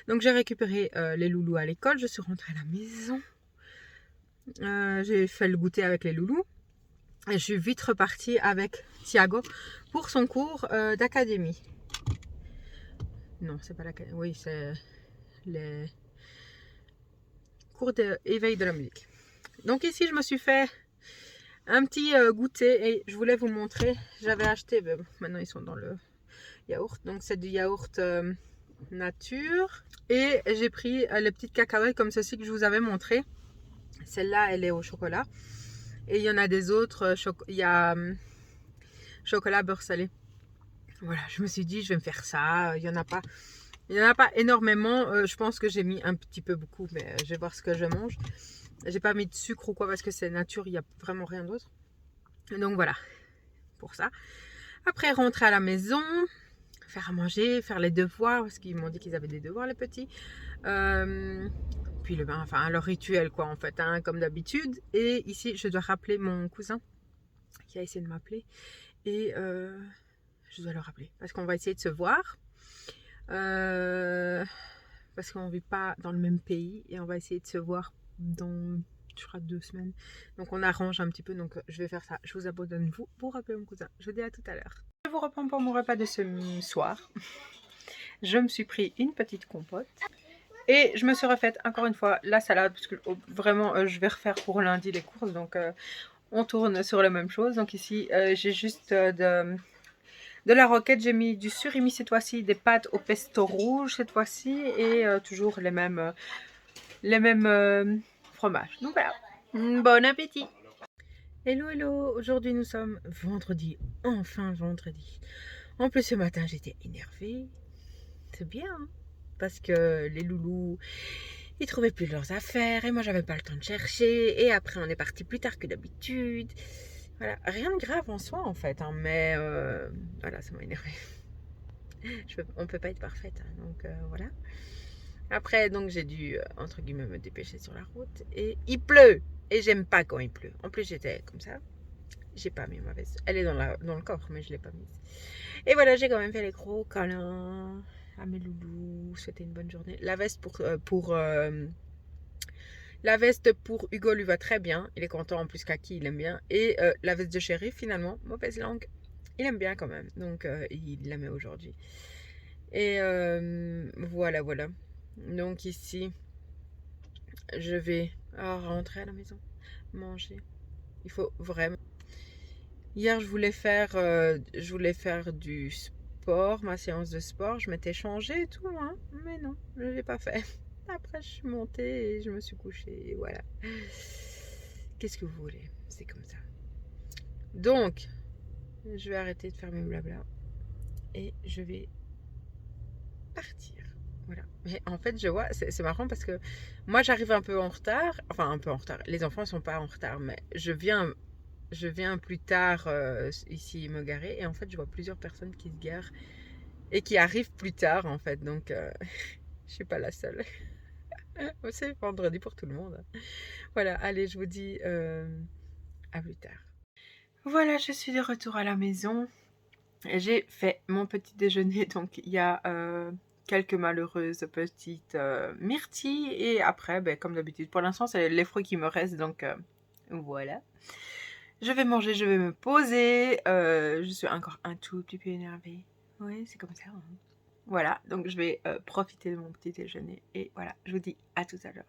Donc j'ai récupéré les loulous à l'école. Je suis rentrée à la maison. J'ai fait le goûter avec les loulous. Et je suis vite repartie avec Thiago pour son cours d'académie. Non, c'est pas l'académie. Oui, c'est les cours d'éveil de la musique. Donc ici, je me suis fait un petit goûter et je voulais vous montrer. J'avais acheté, ben, maintenant ils sont dans le yaourt. Donc c'est du yaourt nature. Et j'ai pris les petites cacahuètes comme ceci que je vous avais montré. Celle-là, elle est au chocolat. Et il y en a des autres. Il y a chocolat beurre salé. Voilà, je me suis dit, je vais me faire ça. Il n'y en a pas. Il n'y en a pas énormément. Je pense que j'ai mis un petit peu beaucoup, mais je vais voir ce que je mange. J'ai pas mis de sucre ou quoi parce que c'est nature, il n'y a vraiment rien d'autre. Donc voilà, pour ça. Après, rentrer à la maison, faire à manger, faire les devoirs, parce qu'ils m'ont dit qu'ils avaient des devoirs, les petits. Puis le bain, enfin leur rituel quoi en fait, hein, comme d'habitude. Et ici, je dois rappeler mon cousin qui a essayé de m'appeler. Et je dois le rappeler parce qu'on va essayer de se voir. Parce qu'on ne vit pas dans le même pays et on va essayer de se voir dans, je crois, 2 semaines. Donc on arrange un petit peu, donc je vais faire ça. Je vous abandonne vous pour rappeler mon cousin. Je vous dis à tout à l'heure. Je vous reprends pour mon repas de ce soir. Je me suis pris une petite compote. Et je me suis refaite encore une fois la salade parce que vraiment je vais refaire pour lundi les courses. Donc on tourne sur la même chose. Donc ici j'ai juste de la roquette, j'ai mis du surimi cette fois-ci, des pâtes au pesto rouge cette fois-ci et toujours les mêmes fromages. Donc voilà, bon appétit. Hello, hello, aujourd'hui nous sommes vendredi, enfin vendredi. En plus ce matin j'étais énervée, c'est bien, hein, parce que les loulous, ils trouvaient plus leurs affaires et moi j'avais pas le temps de chercher et après on est parti plus tard que d'habitude. Voilà, rien de grave en soi en fait, hein, mais voilà, ça m'a énervé. On peut pas être parfaite, hein, donc voilà. Après, donc j'ai dû, entre guillemets, me dépêcher sur la route et il pleut. Et j'aime pas quand il pleut. En plus, j'étais comme ça. J'ai pas mis ma veste. Elle est dans le coffre, mais je l'ai pas mise. Et voilà, j'ai quand même fait les gros câlins à mes loulous. Souhaiter une bonne journée. La veste la veste pour Hugo lui va très bien. Il est content en plus Kaki, il aime bien. Et la veste de chéri, finalement, mauvaise langue, il aime bien quand même. Donc il la met aujourd'hui. Et voilà, voilà. Donc ici, je vais rentrer à la maison, manger. Il faut vraiment. Hier, je voulais faire du sport, ma séance de sport. Je m'étais changée et tout, hein, mais non, je ne l'ai pas fait. Après, je suis montée et je me suis couchée. Et voilà. Qu'est-ce que vous voulez? C'est comme ça. Donc, je vais arrêter de faire mes blabla et je vais partir. Voilà. Mais en fait, je vois, c'est marrant parce que moi, j'arrive un peu en retard. Enfin, un peu en retard. Les enfants ne sont pas en retard, mais je viens plus tard ici me garer. Et en fait, je vois plusieurs personnes qui se garent et qui arrive plus tard en fait. Donc je suis pas la seule. C'est vendredi pour tout le monde. Voilà, allez, je vous dis à plus tard. Voilà, je suis de retour à la maison. J'ai fait mon petit déjeuner, donc il y a quelques malheureuses petites myrtilles et après, ben, comme d'habitude, pour l'instant c'est les fruits qui me restent, donc voilà. Je vais manger, je vais me poser. Je suis encore un tout petit peu énervée. Oui, c'est comme ça. Hein. Voilà, donc je vais profiter de mon petit déjeuner et voilà, je vous dis à tout à l'heure.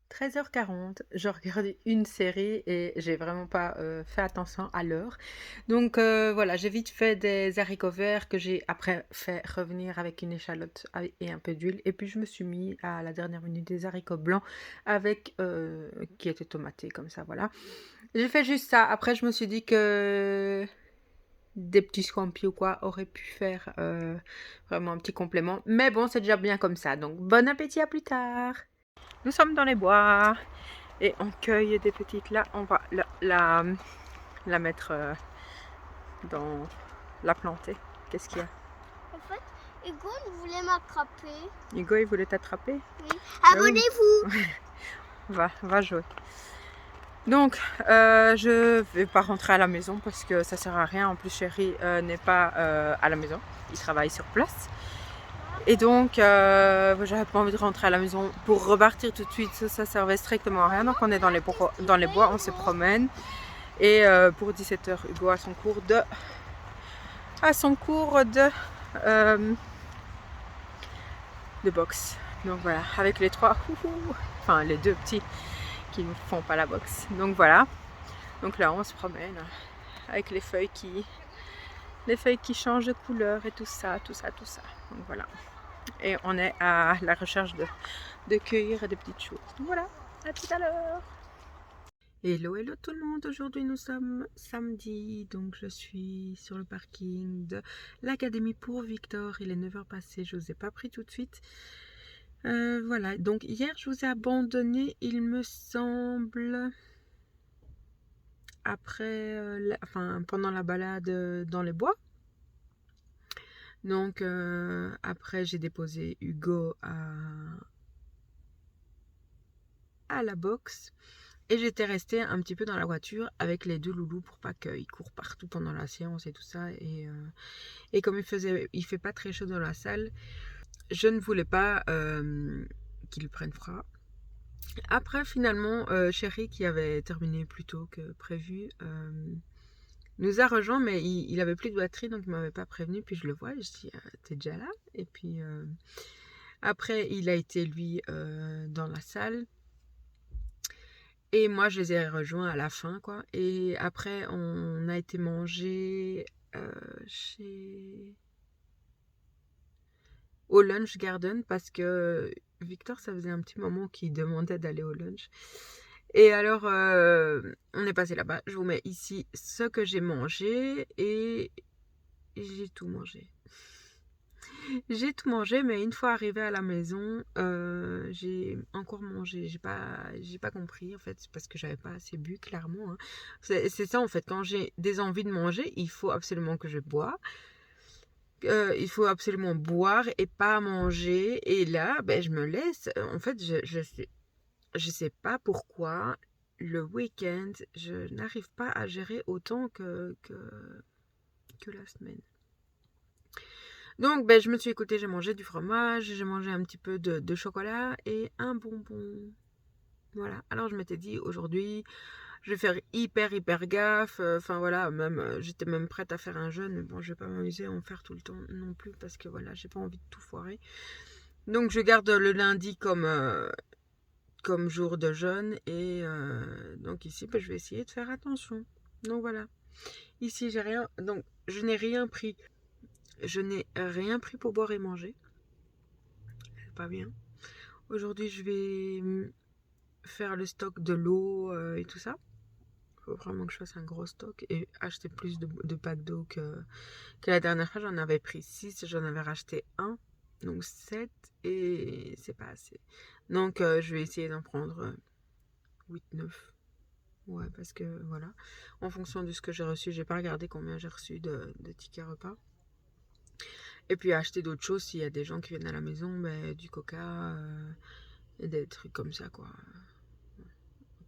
13h40, je regarde une série et j'ai vraiment pas fait attention à l'heure. Donc voilà, j'ai vite fait des haricots verts que j'ai après fait revenir avec une échalote et un peu d'huile. Et puis je me suis mis à la dernière minute des haricots blancs avec qui étaient tomatés comme ça, voilà. J'ai fait juste ça. Après je me suis dit que des petits scampi ou quoi auraient pu faire vraiment un petit complément. Mais bon, c'est déjà bien comme ça. Donc bon appétit, à plus tard. Nous sommes dans les bois et on cueille des petites là. On va la mettre dans la planter. Qu'est-ce qu'il y a? En fait, Hugo il voulait m'attraper. Hugo, il voulait t'attraper? Oui. Abonnez-vous. Va jouer. Donc, je vais pas rentrer à la maison parce que ça sert à rien. En plus, Chéri n'est pas à la maison. Il travaille sur place. Et donc, j'avais pas envie de rentrer à la maison pour repartir tout de suite. Ça servait strictement à rien. Donc, on est dans les bois, on se promène. Et pour 17h, Hugo a son cours de boxe. Donc voilà, avec les trois, enfin les deux petits qui ne font pas la boxe. Donc voilà. Donc là, on se promène avec les feuilles qui changent de couleur et tout ça. Donc voilà. Et on est à la recherche de cueillir des petites choses. Donc voilà, à tout à l'heure. Hello tout le monde, aujourd'hui nous sommes samedi, donc je suis sur le parking de l'Académie pour Victor, il est 9h passé, je ne vous ai pas pris tout de suite. Voilà, donc hier je vous ai abandonné, il me semble, après, pendant la balade dans les bois. Donc après j'ai déposé Hugo à la boxe. Et j'étais restée un petit peu dans la voiture avec les deux loulous pour pas qu'ils courent partout pendant la séance et tout ça. Et comme il fait pas très chaud dans la salle, je ne voulais pas qu'ils prennent froid. Après, finalement, Chéri, qui avait terminé plus tôt que prévu, nous a rejoint, mais il avait plus de batterie, donc il m'avait pas prévenu. Puis je le vois, je dis, t'es déjà là? Et puis après, il a été, lui, dans la salle. Et moi, je les ai rejoints à la fin, quoi. Et après, on a été manger au Lunch Garden parce que Victor, ça faisait un petit moment qu'il demandait d'aller au lunch. Et alors, on est passé là-bas. Je vous mets ici ce que j'ai mangé et j'ai tout mangé. J'ai tout mangé, mais une fois arrivée à la maison, j'ai encore mangé. J'ai pas compris en fait, parce que j'avais pas assez bu, clairement. Hein. C'est ça en fait, quand j'ai des envies de manger, il faut absolument que je bois. Il faut absolument boire et pas manger. Et là, ben, je me laisse. En fait, je sais pas pourquoi le week-end, je n'arrive pas à gérer autant que la semaine. Donc, ben, je me suis écoutée, j'ai mangé du fromage, j'ai mangé un petit peu de chocolat et un bonbon. Voilà. Alors, je m'étais dit, aujourd'hui, je vais faire hyper gaffe. Enfin, voilà, même, j'étais même prête à faire un jeûne. Mais bon, je vais pas m'amuser à en faire tout le temps non plus parce que voilà, j'ai pas envie de tout foirer. Donc, je garde le lundi comme jour de jeûne. Et donc, ici, ben, je vais essayer de faire attention. Donc, voilà. Ici, j'ai rien. Donc, je n'ai rien pris. Je n'ai rien pris pour boire et manger. C'est pas bien. Aujourd'hui, je vais faire le stock de l'eau et tout ça. Il faut vraiment que je fasse un gros stock et acheter plus de packs d'eau que la dernière fois. J'en avais pris 6, j'en avais racheté un. Donc 7 et c'est pas assez. Donc je vais essayer d'en prendre 8-9. Ouais, parce que voilà. En fonction de ce que j'ai reçu, j'ai pas regardé combien j'ai reçu de tickets repas. Et puis acheter d'autres choses s'il y a des gens qui viennent à la maison, mais du coca et des trucs comme ça, quoi.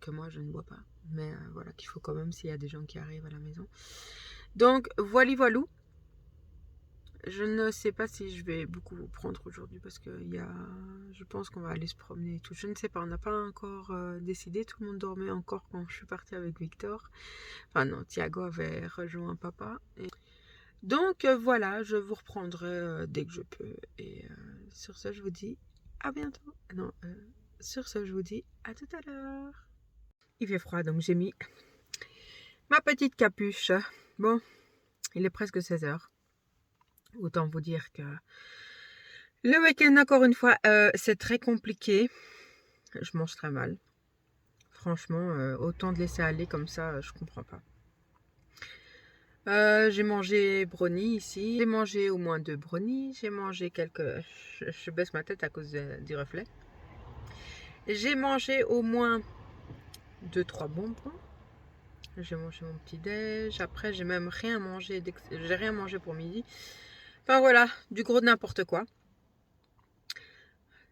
Que moi, je ne bois pas. Mais voilà, qu'il faut quand même s'il y a des gens qui arrivent à la maison. Donc, voilou. Je ne sais pas si je vais beaucoup vous prendre aujourd'hui parce que je pense qu'on va aller se promener et tout. Je ne sais pas, on n'a pas encore décidé. Tout le monde dormait encore quand je suis partie avec Victor. Enfin non, Thiago avait rejoint papa. Donc voilà, je vous reprendrai dès que je peux. Et sur ce, je vous dis à bientôt. Non, sur ce, je vous dis à tout à l'heure. Il fait froid, donc j'ai mis ma petite capuche. Bon, il est presque 16h. Autant vous dire que le week-end, encore une fois, c'est très compliqué. Je mange très mal. Franchement, autant de laisser aller comme ça, je comprends pas. J'ai mangé brownie ici. J'ai mangé au moins 2 brownies. J'ai mangé quelques... Je baisse ma tête à cause du reflet. J'ai mangé au moins 2-3 bonbons. J'ai mangé mon petit déj. Après, j'ai même rien mangé. J'ai rien mangé pour midi. Enfin voilà, du gros de n'importe quoi.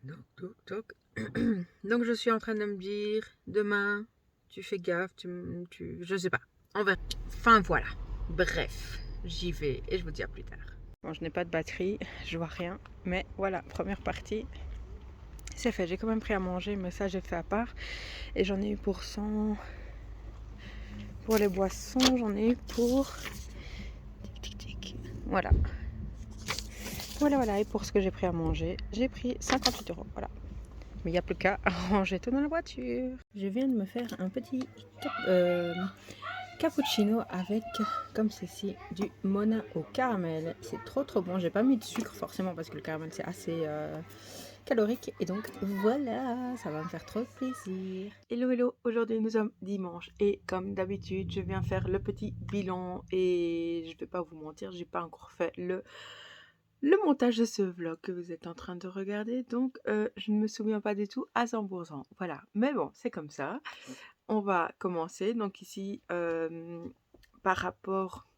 Donc je suis en train de me dire, demain, tu fais gaffe, je sais pas. On verra. Enfin voilà. Bref, j'y vais et je vous dis à plus tard. Bon, je n'ai pas de batterie, je vois rien. Mais voilà, première partie. C'est fait, j'ai quand même pris à manger, mais ça j'ai fait à part. Et j'en ai eu pour 100. Pour les boissons, j'en ai eu pour... Voilà. Voilà. Et pour ce que j'ai pris à manger, j'ai pris 58 €. Voilà. Mais il n'y a plus qu'à ranger tout dans la voiture. Je viens de me faire un petit cappuccino avec, comme ceci, du Mona au caramel. C'est trop bon. J'ai pas mis de sucre forcément parce que le caramel c'est assez calorique. Et donc voilà, ça va me faire trop plaisir. Hello, aujourd'hui nous sommes dimanche. Et comme d'habitude, je viens faire le petit bilan. Et je vais pas vous mentir, j'ai pas encore fait le montage de ce vlog que vous êtes en train de regarder, donc je ne me souviens pas du tout à 100%. Voilà, mais bon, c'est comme ça. On va commencer. Donc ici, par rapport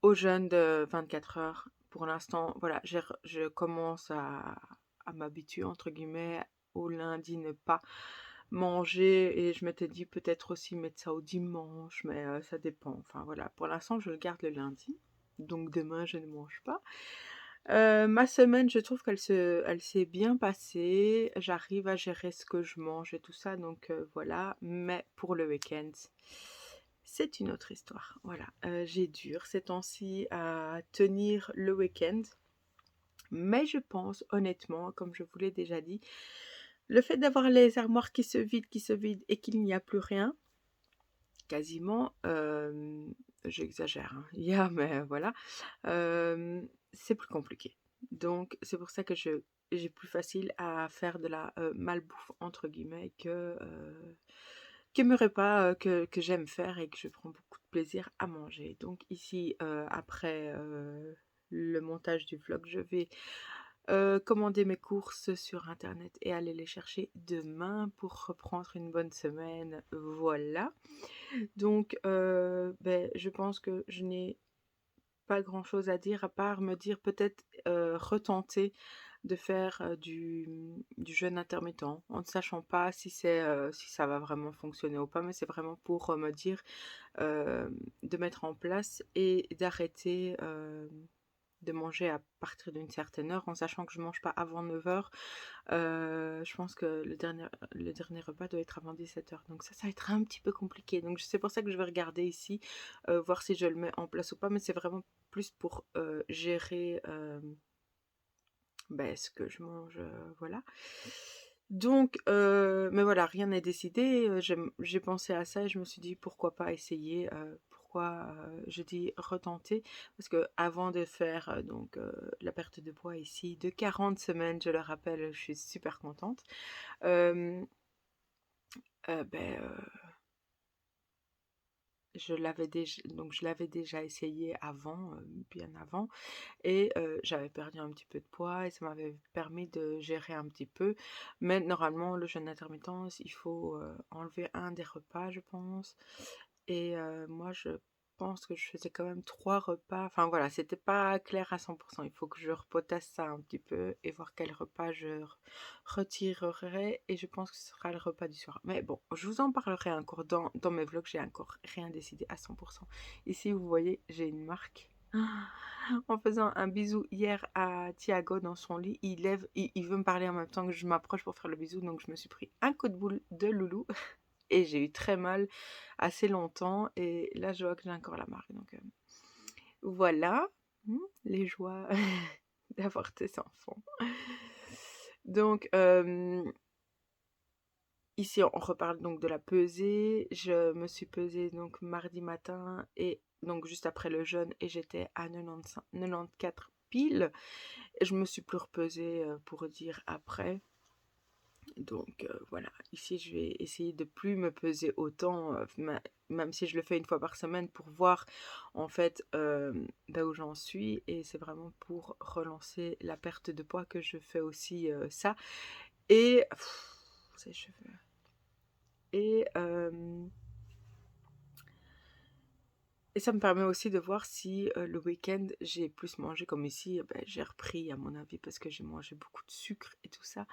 au jeûne de 24 heures, pour l'instant, voilà, je commence à m'habituer, entre guillemets, au lundi ne pas manger. Et je m'étais dit peut-être aussi mettre ça au dimanche, mais ça dépend. Enfin voilà, pour l'instant, je le garde le lundi. Donc demain, je ne mange pas. Ma semaine, je trouve elle s'est bien passée. J'arrive à gérer ce que je mange et tout ça, donc voilà. Mais pour le week-end, c'est une autre histoire. Voilà, j'ai dur ces temps-ci à tenir le week-end. Mais je pense honnêtement, comme je vous l'ai déjà dit, le fait d'avoir les armoires qui se vident et qu'il n'y a plus rien, quasiment, j'exagère, hein, mais voilà, c'est plus compliqué. Donc c'est pour ça que j'ai plus facile à faire de la malbouffe entre guillemets que mes repas que j'aime faire et que je prends beaucoup de plaisir à manger. Donc ici, après le montage du vlog, je vais commander mes courses sur internet et aller les chercher demain pour reprendre une bonne semaine. Voilà. Donc je pense que je n'ai pas grand chose à dire à part me dire peut-être retenter de faire du jeûne intermittent en ne sachant pas si si ça va vraiment fonctionner ou pas, mais c'est vraiment pour me dire de mettre en place et d'arrêter de manger à partir d'une certaine heure en sachant que je mange pas avant 9h. Je pense que le dernier repas doit être avant 17h. Donc ça va être un petit peu compliqué. Donc c'est pour ça que je vais regarder ici, voir si je le mets en place ou pas. Mais c'est vraiment plus pour gérer ce que je mange, voilà. Donc, mais voilà, rien n'est décidé. J'ai pensé à ça et je me suis dit pourquoi pas essayer. Pourquoi je dis retenter parce que avant de faire la perte de poids ici de 40 semaines, je le rappelle, je suis super contente. Euh, euh, ben, euh, je l'avais déjà essayé avant, bien avant, et j'avais perdu un petit peu de poids et ça m'avait permis de gérer un petit peu. Mais normalement, le jeûne intermittent, il faut enlever un des repas, je pense. Et moi, je pense que je faisais quand même 3 repas. Enfin voilà, c'était pas clair à 100%. Il faut que je repotasse ça un petit peu et voir quel repas je retirerai. Et je pense que ce sera le repas du soir. Mais bon, je vous en parlerai encore dans mes vlogs. J'ai encore rien décidé à 100%. Ici, vous voyez, j'ai une marque. En faisant un bisou hier à Thiago dans son lit, il veut me parler en même temps que je m'approche pour faire le bisou. Donc je me suis pris un coup de boule de loulou. Et j'ai eu très mal assez longtemps. Et là, je vois que j'ai encore la marque. Donc voilà, les joies d'avoir tes enfants. Donc ici, on reparle donc de la pesée. Je me suis pesée donc mardi matin et donc juste après le jeûne et j'étais à 94 piles. Et je me suis plus repesée pour dire après. Donc voilà, ici je vais essayer de plus me peser autant, même si je le fais une fois par semaine pour voir en fait où j'en suis. Et c'est vraiment pour relancer la perte de poids que je fais aussi ça. Et ces cheveux. Et ça me permet aussi de voir si le week-end j'ai plus mangé comme ici, j'ai repris à mon avis parce que j'ai mangé beaucoup de sucre et tout ça.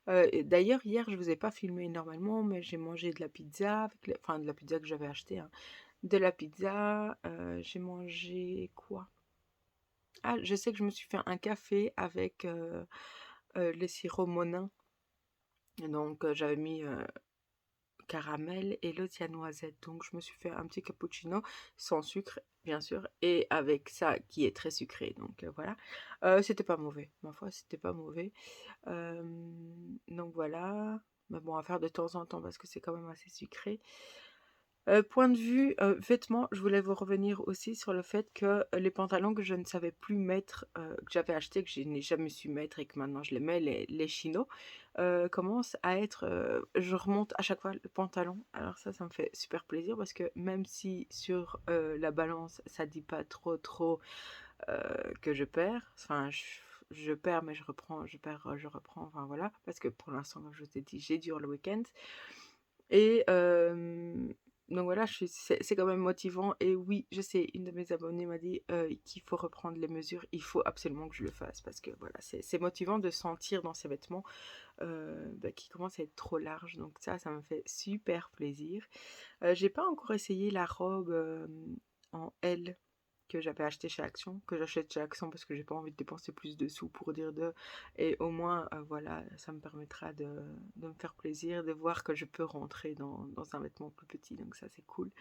Et d'ailleurs, hier, je vous ai pas filmé énormément, mais j'ai mangé de la pizza, enfin de la pizza que j'avais achetée, hein. De la pizza, j'ai mangé quoi? Ah, je sais que je me suis fait un café avec le sirop Monin. Donc, j'avais mis caramel et l'autre, il y a noisette. Donc, je me suis fait un petit cappuccino sans sucre, bien sûr, et avec ça qui est très sucré. Donc, voilà. C'était pas mauvais, ma foi, c'était pas mauvais. Donc voilà, mais bon, à faire de temps en temps parce que c'est quand même assez sucré. Point de vue vêtements, je voulais vous revenir aussi sur le fait que les pantalons que je ne savais plus mettre, que j'avais achetés, que je n'ai jamais su mettre et que maintenant je les mets, les chinos, commencent à être... je remonte à chaque fois le pantalon. Alors ça me fait super plaisir parce que même si sur la balance, ça dit pas trop que je perds, enfin je perds mais je reprends, je perds, je reprends, enfin voilà, parce que pour l'instant, comme je vous ai dit, j'ai dur le week-end. Et donc voilà, c'est quand même motivant. Et oui, je sais, une de mes abonnées m'a dit qu'il faut reprendre les mesures. Il faut absolument que je le fasse parce que voilà, c'est motivant de sentir dans ces vêtements qui commencent à être trop larges. Donc ça me fait super plaisir. J'ai pas encore essayé la robe en L que j'avais acheté chez Action, que j'achète chez Action parce que j'ai pas envie de dépenser plus de sous pour dire de... Et au moins, voilà, ça me permettra de me faire plaisir, de voir que je peux rentrer dans un vêtement plus petit, donc ça c'est cool.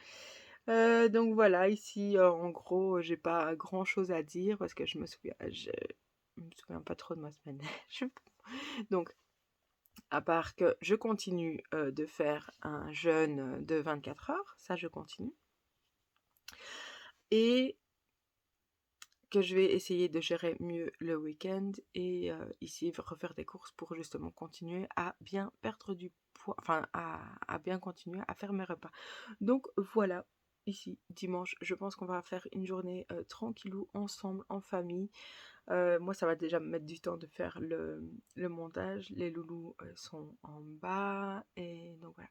Donc voilà, ici, en gros, j'ai pas grand chose à dire parce que je me souviens pas trop de ma semaine. Donc, à part que je continue de faire un jeûne de 24 heures, ça je continue. Et que je vais essayer de gérer mieux le week-end et ici refaire des courses pour justement continuer à bien perdre du poids, enfin à bien continuer à faire mes repas. Donc voilà, ici dimanche, je pense qu'on va faire une journée tranquillou ensemble en famille. Moi ça va déjà me mettre du temps de faire le montage, les loulous sont en bas et donc voilà.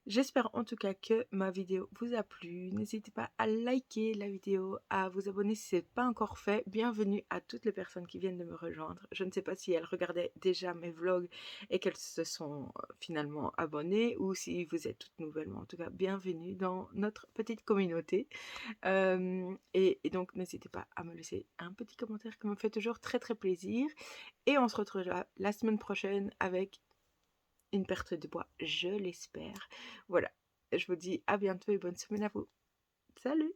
J'espère en tout cas que ma vidéo vous a plu. N'hésitez pas à liker la vidéo, à vous abonner si ce n'est pas encore fait. Bienvenue à toutes les personnes qui viennent de me rejoindre. Je ne sais pas si elles regardaient déjà mes vlogs et qu'elles se sont finalement abonnées ou si vous êtes toutes nouvelles. Mais en tout cas, bienvenue dans notre petite communauté. Et donc, n'hésitez pas à me laisser un petit commentaire qui me fait toujours très très plaisir. Et on se retrouvera la semaine prochaine avec une perte de poids, je l'espère. Voilà, je vous dis à bientôt et bonne semaine à vous. Salut!